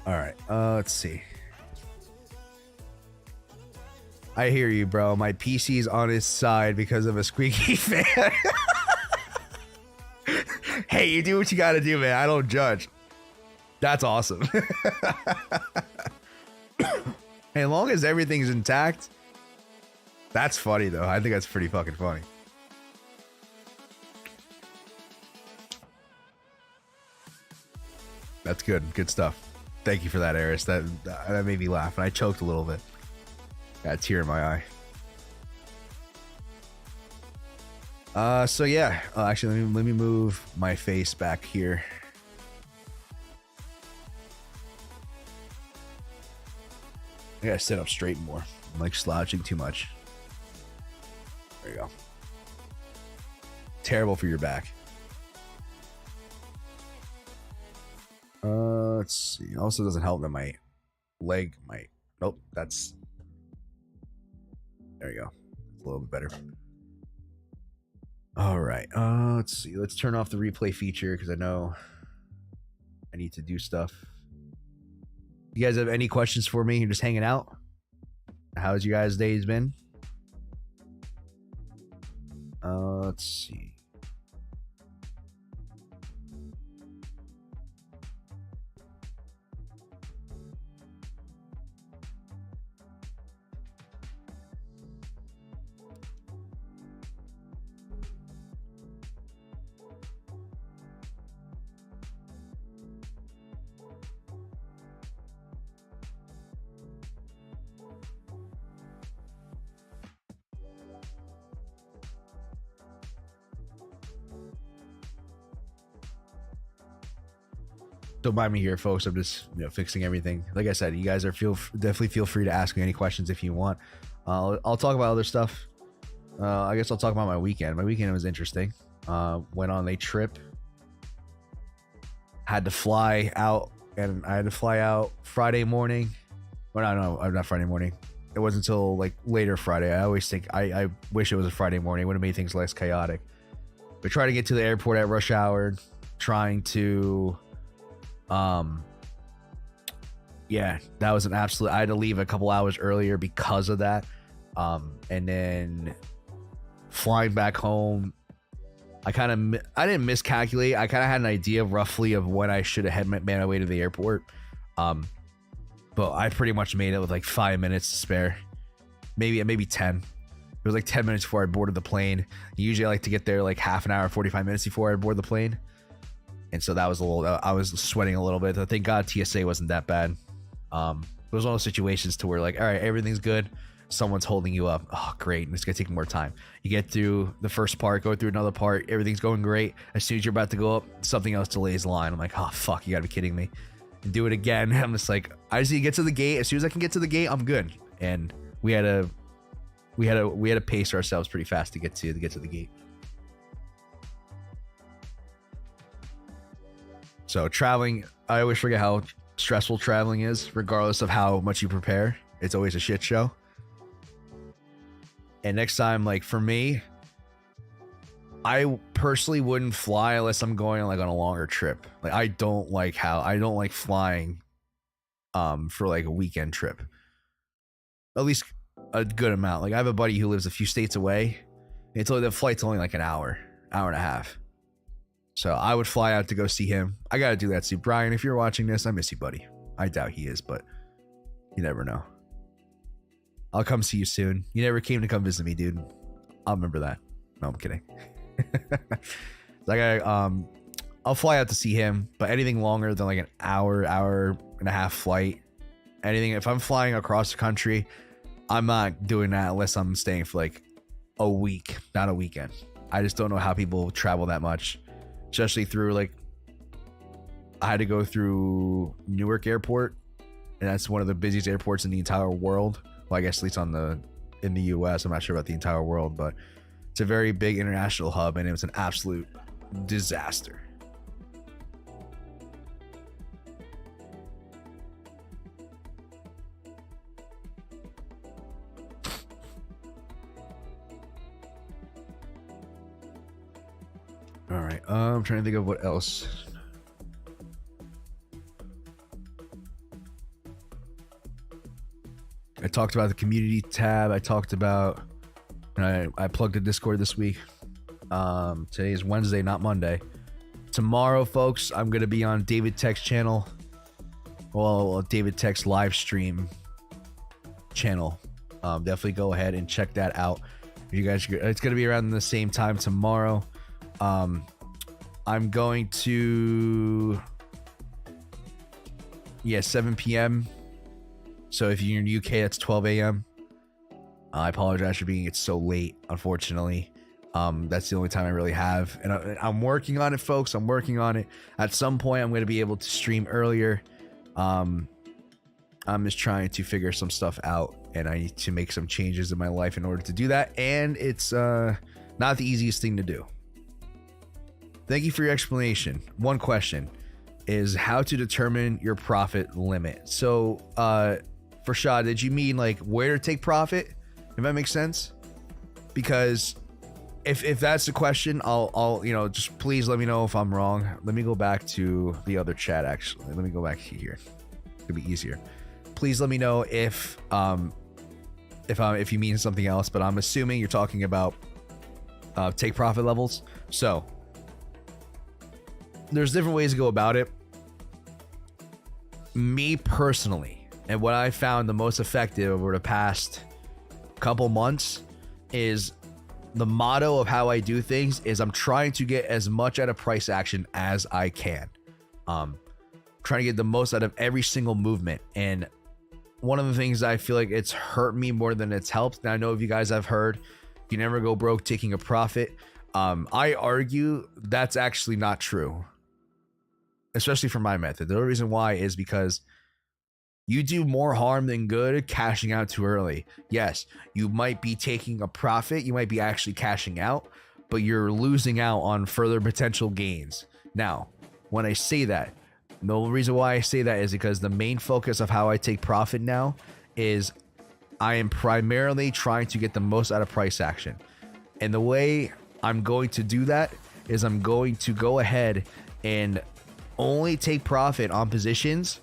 All right, let's see. I hear you, bro. My PC's on his side because of a squeaky fan. Hey, you do what you gotta do, man. I don't judge. That's awesome. As long as everything's intact, that's funny, though. I think that's pretty fucking funny. That's good. Good stuff. Thank you for that, Eris. That made me laugh, and I choked a little bit. Got a tear in my eye. So yeah. Actually, let me move my face back here. I gotta sit up straight more. I'm like slouching too much. There you go. Terrible for your back. Let's see. Also doesn't help that my leg might. Nope, that's. There you go. It's a little bit better. All right. Let's see. Let's turn off the replay feature because I know I need to do stuff. You guys have any questions for me? You're just hanging out? How's you guys' days been? Let's see. Don't mind me here, folks. I'm just fixing everything. Like I said, you guys are definitely feel free to ask me any questions if you want. I'll talk about other stuff. I guess I'll talk about my weekend. My weekend was interesting. Went on a trip. Had to fly out, and I had to fly out Friday morning. Well, no, not Friday morning. It wasn't until like later Friday. I always think I wish it was a Friday morning. It would have made things less chaotic. But trying to get to the airport at rush hour, trying to yeah, that was an absolute. I had to leave a couple hours earlier because of that. And then flying back home, I didn't miscalculate. I kind of had an idea roughly of when I should have made my way to the airport. But I pretty much made it with like 5 minutes to spare, maybe 10. It was like 10 minutes before I boarded the plane. Usually I like to get there like half an hour, 45 minutes before I board the plane. And so that was I was sweating a little bit. I thank God TSA wasn't that bad. It was one of those situations to where like, all right, everything's good. Someone's holding you up. Oh, great. It's going to take more time. You get through the first part, go through another part. Everything's going great. As soon as you're about to go up, something else delays the line. I'm like, oh, fuck, you got to be kidding me. And do it again. I'm just like, I just need to get to the gate. As soon as I can get to the gate, I'm good. And we had to pace ourselves pretty fast to get to the gate. So traveling, I always forget how stressful traveling is, regardless of how much you prepare. It's always a shit show. And next time, like for me, I personally wouldn't fly unless I'm going like on a longer trip. Like I don't like flying for like a weekend trip. At least a good amount. Like I have a buddy who lives a few states away. The flight's only like an hour and a half. So I would fly out to go see him. I got to do that. See, Brian, if you're watching this, I miss you, buddy. I doubt he is, but you never know. I'll come see you soon. You never came to come visit me, dude. I'll remember that. No, I'm kidding. I'll fly out to see him, but anything longer than like an hour and a half flight, if I'm flying across the country, I'm not doing that unless I'm staying for like a week, not a weekend. I just don't know how people travel that much. Especially through like, I had to go through Newark Airport, and that's one of the busiest airports in the entire world. Well, I guess at least in the US. I'm not sure about the entire world, but it's a very big international hub, and it was an absolute disaster. All right. I'm trying to think of what else. I talked about the community tab. I talked about, I plugged the Discord this week. Today is Wednesday, not Monday. Tomorrow, folks, I'm going to be on David Tech's channel. Well, David Tech's live stream channel. Definitely go ahead and check that out. You guys, it's going to be around the same time tomorrow. I'm going to, 7 p.m. So if you're in the UK, that's 12 a.m. I apologize for being so late, unfortunately. That's the only time I really have. And I'm working on it, folks. I'm working on it. At some point, I'm going to be able to stream earlier. I'm just trying to figure some stuff out. And I need to make some changes in my life in order to do that. And it's not the easiest thing to do. Thank you for your explanation. One question is how to determine your profit limit. So, Farshad, did you mean like where to take profit? If that makes sense? Because if that's the question, I'll just please let me know if I'm wrong. Let me go back to the other chat. Actually, let me go back here. It'll be easier. Please let me know if you mean something else. But I'm assuming you're talking about take profit levels. So there's different ways to go about it. Me personally, and what I found the most effective over the past couple months is the motto of how I do things is I'm trying to get as much out of price action as I can. Trying to get the most out of every single movement. And one of the things I feel like it's hurt me more than it's helped. And I know if you guys have heard, you never go broke taking a profit. I argue that's actually not true. Especially for my method. The only reason why is because you do more harm than good cashing out too early. Yes, you might be taking a profit. You might be actually cashing out, but you're losing out on further potential gains. Now, when I say that, the only reason why I say that is because the main focus of how I take profit now is I am primarily trying to get the most out of price action. And the way I'm going to do that is I'm going to go ahead and only take profit on positions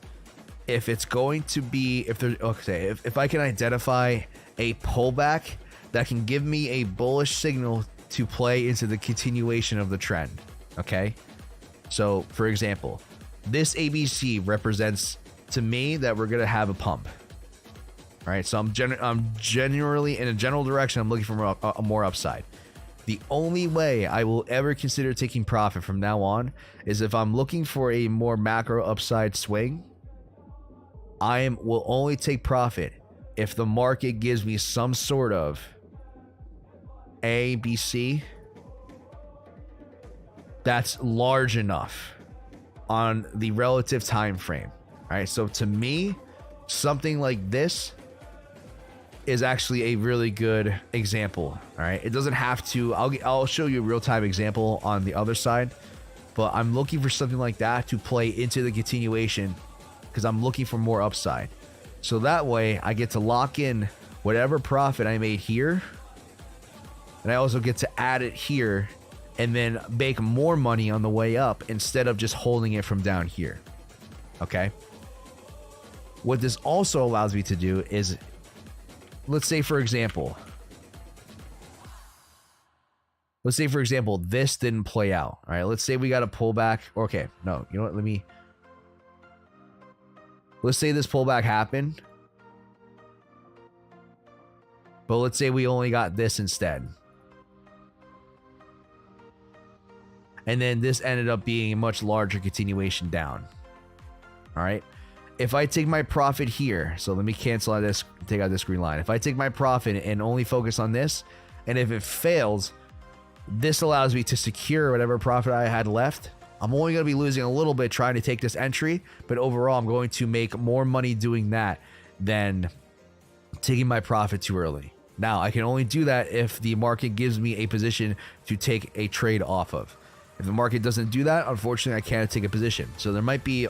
if it's going to be, if I can identify a pullback that can give me a bullish signal to play into the continuation of the trend. Okay. So for example, this ABC represents to me that we're going to have a pump. All right. So I'm generally in a general direction. I'm looking for a more upside. The only way I will ever consider taking profit from now on is if I'm looking for a more macro upside swing. Will only take profit if the market gives me some sort of A, B, C that's large enough on the relative time frame. All right. So to me, something like this is actually a really good example. All right. It doesn't have to, I'll show you a real-time example on the other side, but I'm looking for something like that to play into the continuation because I'm looking for more upside. So that way I get to lock in whatever profit I made here. And I also get to add it here and then make more money on the way up instead of just holding it from down here. Okay. What this also allows me to do is, let's say for example, this didn't play out. All right. Let's say we got a pullback. Okay. No, you know what? Let's say this pullback happened. But let's say we only got this instead. And then this ended up being a much larger continuation down. All right. If I take my profit here, so let me cancel out this, take out this green line. If I take my profit and only focus on this, and if it fails, this allows me to secure whatever profit I had left. I'm only going to be losing a little bit trying to take this entry, but overall, I'm going to make more money doing that than taking my profit too early. Now, I can only do that if the market gives me a position to take a trade off of. If the market doesn't do that, unfortunately, I can't take a position. So there might be,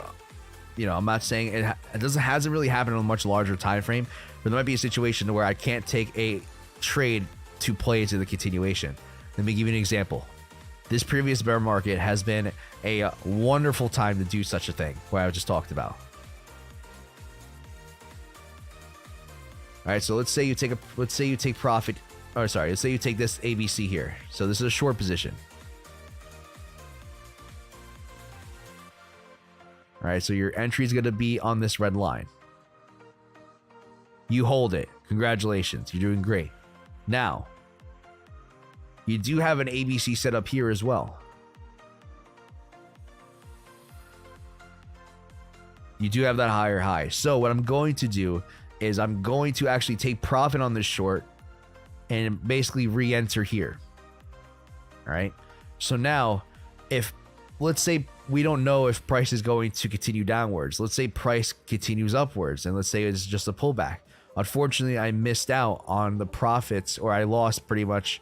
I'm not saying it hasn't really happened on a much larger time frame, but there might be a situation where I can't take a trade to play into the continuation. Let me give you an example. this previous bear market has been a wonderful time to do such a thing, what I just talked about. All right, so let's say you take profit, or sorry, let's say you take this ABC here. So this is a short position. All right, so your entry is going to be on this red line. You hold it. Congratulations, you're doing great. Now, you do have an ABC set up here as well. You do have that higher high. So what I'm going to do is I'm going to actually take profit on this short and basically re-enter here. All right. So now, if let's say we don't know if price is going to continue downwards. Let's say price continues upwards, and let's say it's just a pullback. Unfortunately, I missed out on the profits, or I lost pretty much.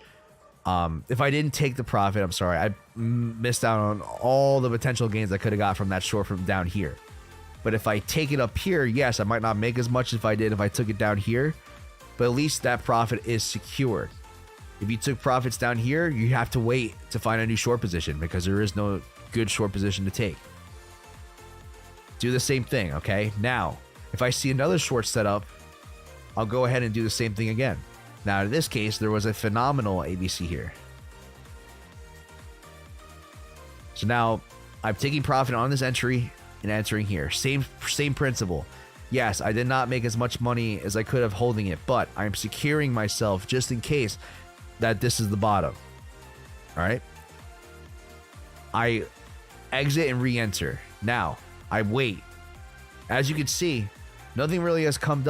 If I didn't take the profit, I'm sorry, I missed out on all the potential gains I could have got from that short from down here. But if I take it up here, yes, I might not make as much as if I did if I took it down here, but at least that profit is secured. If you took profits down here, you have to wait to find a new short position because there is no good short position to take. Do the same thing, okay? Now, if I see another short setup, I'll go ahead and do the same thing again. Now, in this case, there was a phenomenal ABC here. So now I'm taking profit on this entry and entering here. Same principle. Yes, I did not make as much money as I could have holding it, but I'm securing myself just in case that this is the bottom. All right. I exit and re-enter. Now I wait. As you can see, nothing really has come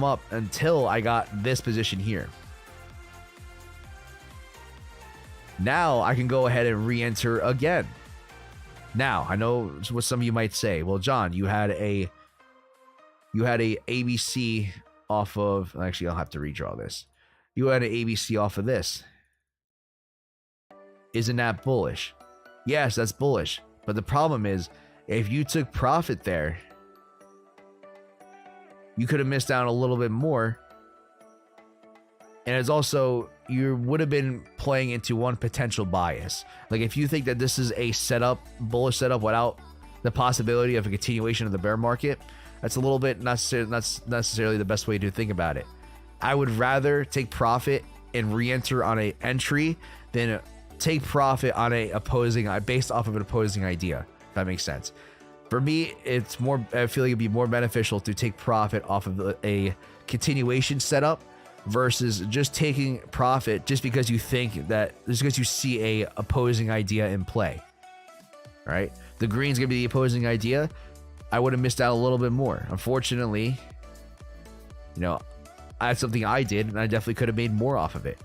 up until I got this position here. Now I can go ahead and re-enter again. Now I know what some of you might say. Well, John, you had a ABC off of. Actually, I'll have to redraw this. You had an ABC off of this. Isn't that bullish? Yes, that's bullish. But the problem is, if you took profit there, you could have missed out a little bit more. And it's also, you would have been playing into one potential bias. Like if you think that this is a setup, bullish setup without the possibility of a continuation of the bear market, that's a little bit not necessarily the best way to think about it. I would rather take profit and re-enter on a entry than take profit on a opposing, based off of an opposing idea, if that makes sense. For me, it's more, I feel like it'd be more beneficial to take profit off of a continuation setup versus just taking profit just because you think that, just because you see a opposing idea in play. Right? The green's gonna be the opposing idea. I would have missed out a little bit more. Unfortunately, you know, that's something I did, and I definitely could have made more off of it.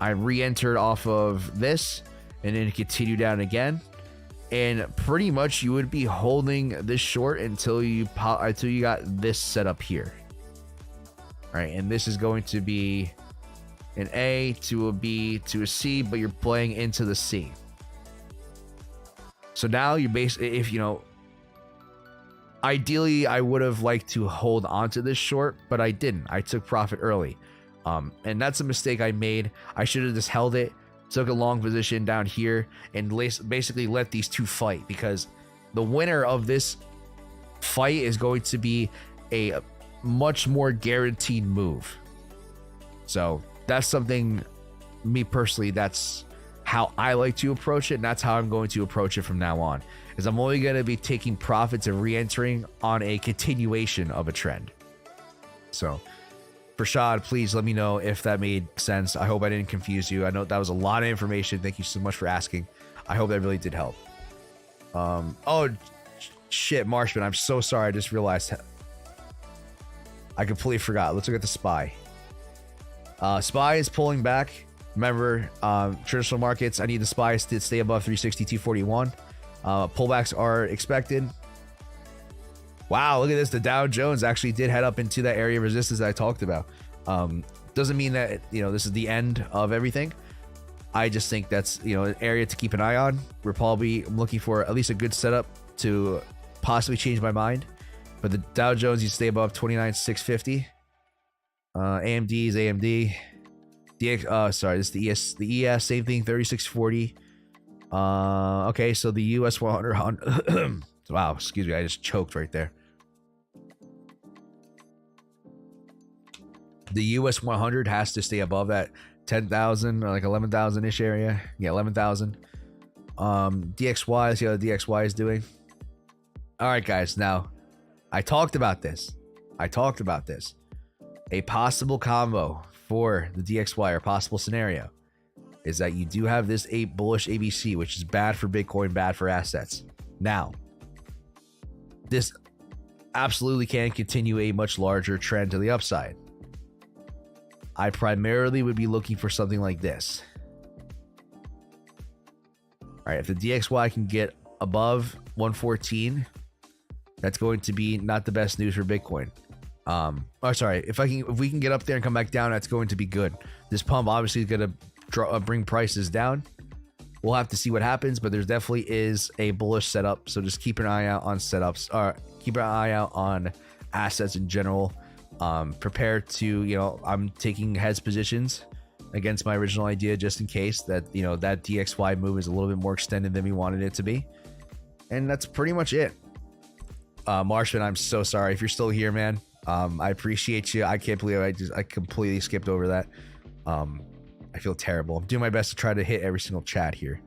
I re-entered off of this and then continue down again, and pretty much you would be holding this short until you got this set up here. All right, and this is going to be an A to a B to a C, but you're playing into the C. So now you're basically, if you know, ideally I would have liked to hold onto this short, but I didn't. I took profit early. And that's a mistake I made. I should have just held it, took a long position down here, and basically let these two fight, because the winner of this fight is going to be a much more guaranteed move. So that's something, me personally, that's how I like to approach it, and that's how I'm going to approach it from now on, is I'm only going to be taking profits and re-entering on a continuation of a trend. So Prashad, please let me know if that made sense. I hope I didn't confuse you. I know that was a lot of information. Thank you so much for asking. I hope that really did help. Oh shit, Marshman, I'm so sorry. I just realized I completely forgot. Let's look at the SPY. SPY is pulling back. Remember, traditional markets, I need the SPYs to stay above 360, 241. Pullbacks are expected. Wow, look at this. The Dow Jones actually did head up into that area of resistance that I talked about. Doesn't mean that, you know, this is the end of everything. I just think that's, you know, an area to keep an eye on. We're probably looking for at least a good setup to possibly change my mind. But the Dow Jones, you stay above 29,650. AMD is AMD. Sorry, this is the ES, same thing, 3640. Okay, so the US 100. Wow, excuse me, I just choked right there. The US 100 has to stay above that 10,000 or like 11,000 ish area. Yeah, 11,000. DXY, let's see how the DXY is doing. All right, guys. Now, I talked about this. A possible combo for the DXY or possible scenario is that you do have this bullish ABC, which is bad for Bitcoin, bad for assets. Now, this absolutely can continue a much larger trend to the upside. I primarily would be looking for something like this. All right, if the DXY can get above 114, that's going to be not the best news for Bitcoin. If we can get up there and come back down, that's going to be good. This pump obviously is going to bring prices down. We'll have to see what happens, but there definitely is a bullish setup. So just keep an eye out on setups, or keep an eye out on assets in general. Prepare to, I'm taking heads positions against my original idea just in case that, that DXY move is a little bit more extended than we wanted it to be. And that's pretty much it. Marshman, I'm so sorry if you're still here, man. I appreciate you. I can't believe I completely skipped over that. I feel terrible. I'm doing my best to try to hit every single chat here.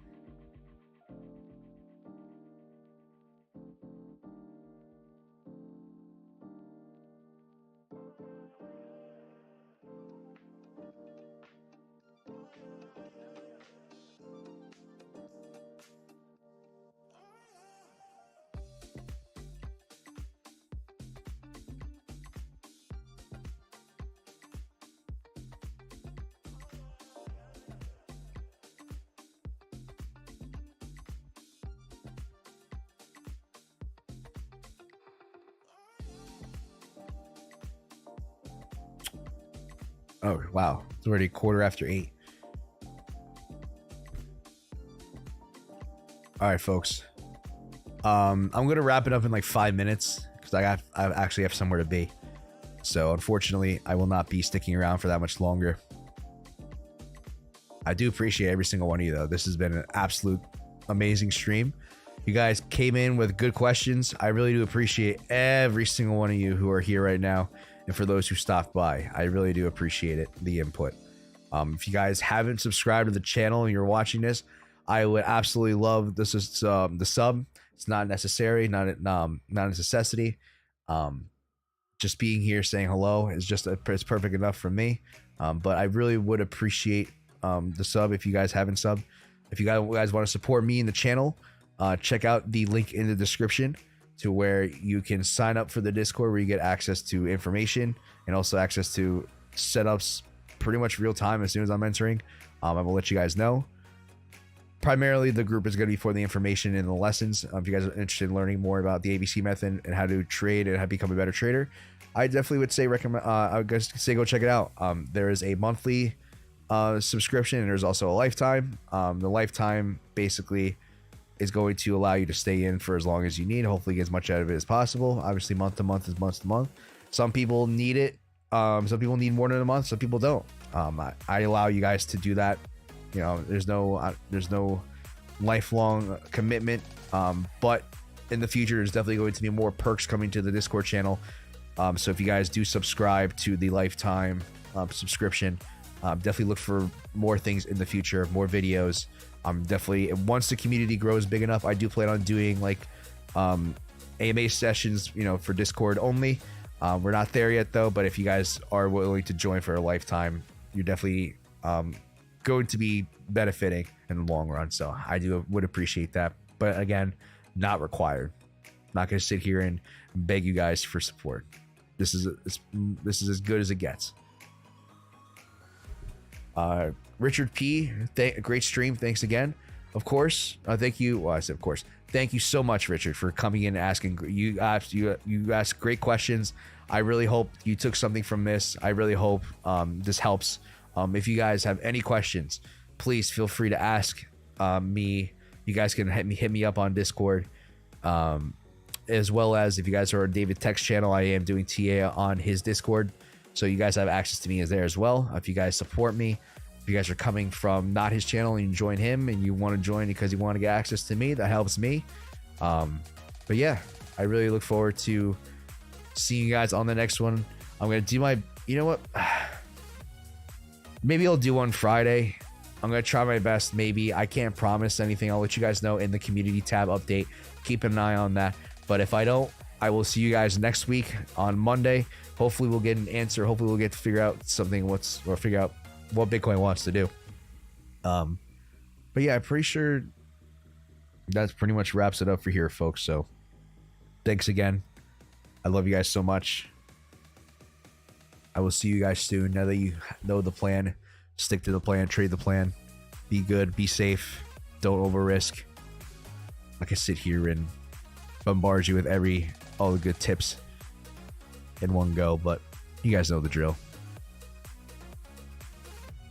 Oh, wow. It's already 8:15. All right, folks. I'm going to wrap it up in like 5 minutes because I actually have somewhere to be. So unfortunately, I will not be sticking around for that much longer. I do appreciate every single one of you, though. This has been an absolute amazing stream. You guys came in with good questions. I really do appreciate every single one of you who are here right now. And for those who stopped by, I really do appreciate it, the input. If you guys haven't subscribed to the channel and you're watching this, I would absolutely love the sub. It's not necessary, not a necessity. Just being here saying hello is it's perfect enough for me. But I really would appreciate the sub if you guys haven't subbed. If you guys want to support me in the channel, check out the link in the description to where you can sign up for the Discord, where you get access to information and also access to setups pretty much real time. As soon as I'm entering, I will let you guys know. Primarily, the group is going to be for the information and the lessons. If you guys are interested in learning more about the ABC method and how to trade and how to become a better trader, I definitely would say I would say go check it out. There is a monthly subscription and there's also a lifetime. The lifetime basically is going to allow you to stay in for as long as you need. Hopefully get as much out of it as possible. Obviously month to month is month to month. Some people need it. Some people need more than a month. Some people don't. I allow you guys to do that. There's no lifelong commitment. But in the future, there's definitely going to be more perks coming to the Discord channel. So if you guys do subscribe to the lifetime subscription, definitely look for more things in the future, more videos. Definitely, once the community grows big enough, I do plan on doing like AMA sessions, for Discord only. We're not there yet though, but if you guys are willing to join for a lifetime, you're definitely going to be benefiting in the long run. So I would appreciate that, but again, not required. Not going to sit here and beg you guys for support. This is as good as it gets. Richard P, great stream. Thanks again. Of course. Thank you. Well, I said of course. Thank you so much, Richard, for coming in and asking. You asked great questions. I really hope you took something from this. I really hope this helps. If you guys have any questions, please feel free to ask me. You guys can hit me up on Discord, as well as if you guys are on David Tech's channel, I am doing TA on his Discord, so you guys have access to me as there as well. If you guys support me, If you guys are coming from not his channel and you join him and you want to join because you want to get access to me, that helps me. But yeah, I really look forward to seeing you guys on the next one. I'm going to do my, you know what? Maybe I'll do one Friday. I'm going to try my best. Maybe. I can't promise anything. I'll let you guys know in the community tab update. Keep an eye on that. But if I don't, I will see you guys next week on Monday. Hopefully we'll get an answer. Hopefully we'll get to figure out something, figure out what Bitcoin wants to do. But yeah, I'm pretty sure that's pretty much wraps it up for here, folks. So thanks again. I love you guys so much. I will see you guys soon. Now that you know the plan, stick to the plan, trade the plan, be good, be safe, don't over risk. I can sit here and bombard you with all the good tips in one go, but you guys know the drill.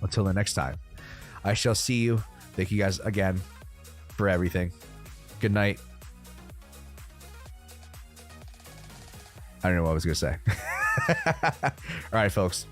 Until the next time, I shall see you. Thank you guys again for everything. Good night. I don't know what I was going to say. All right, folks.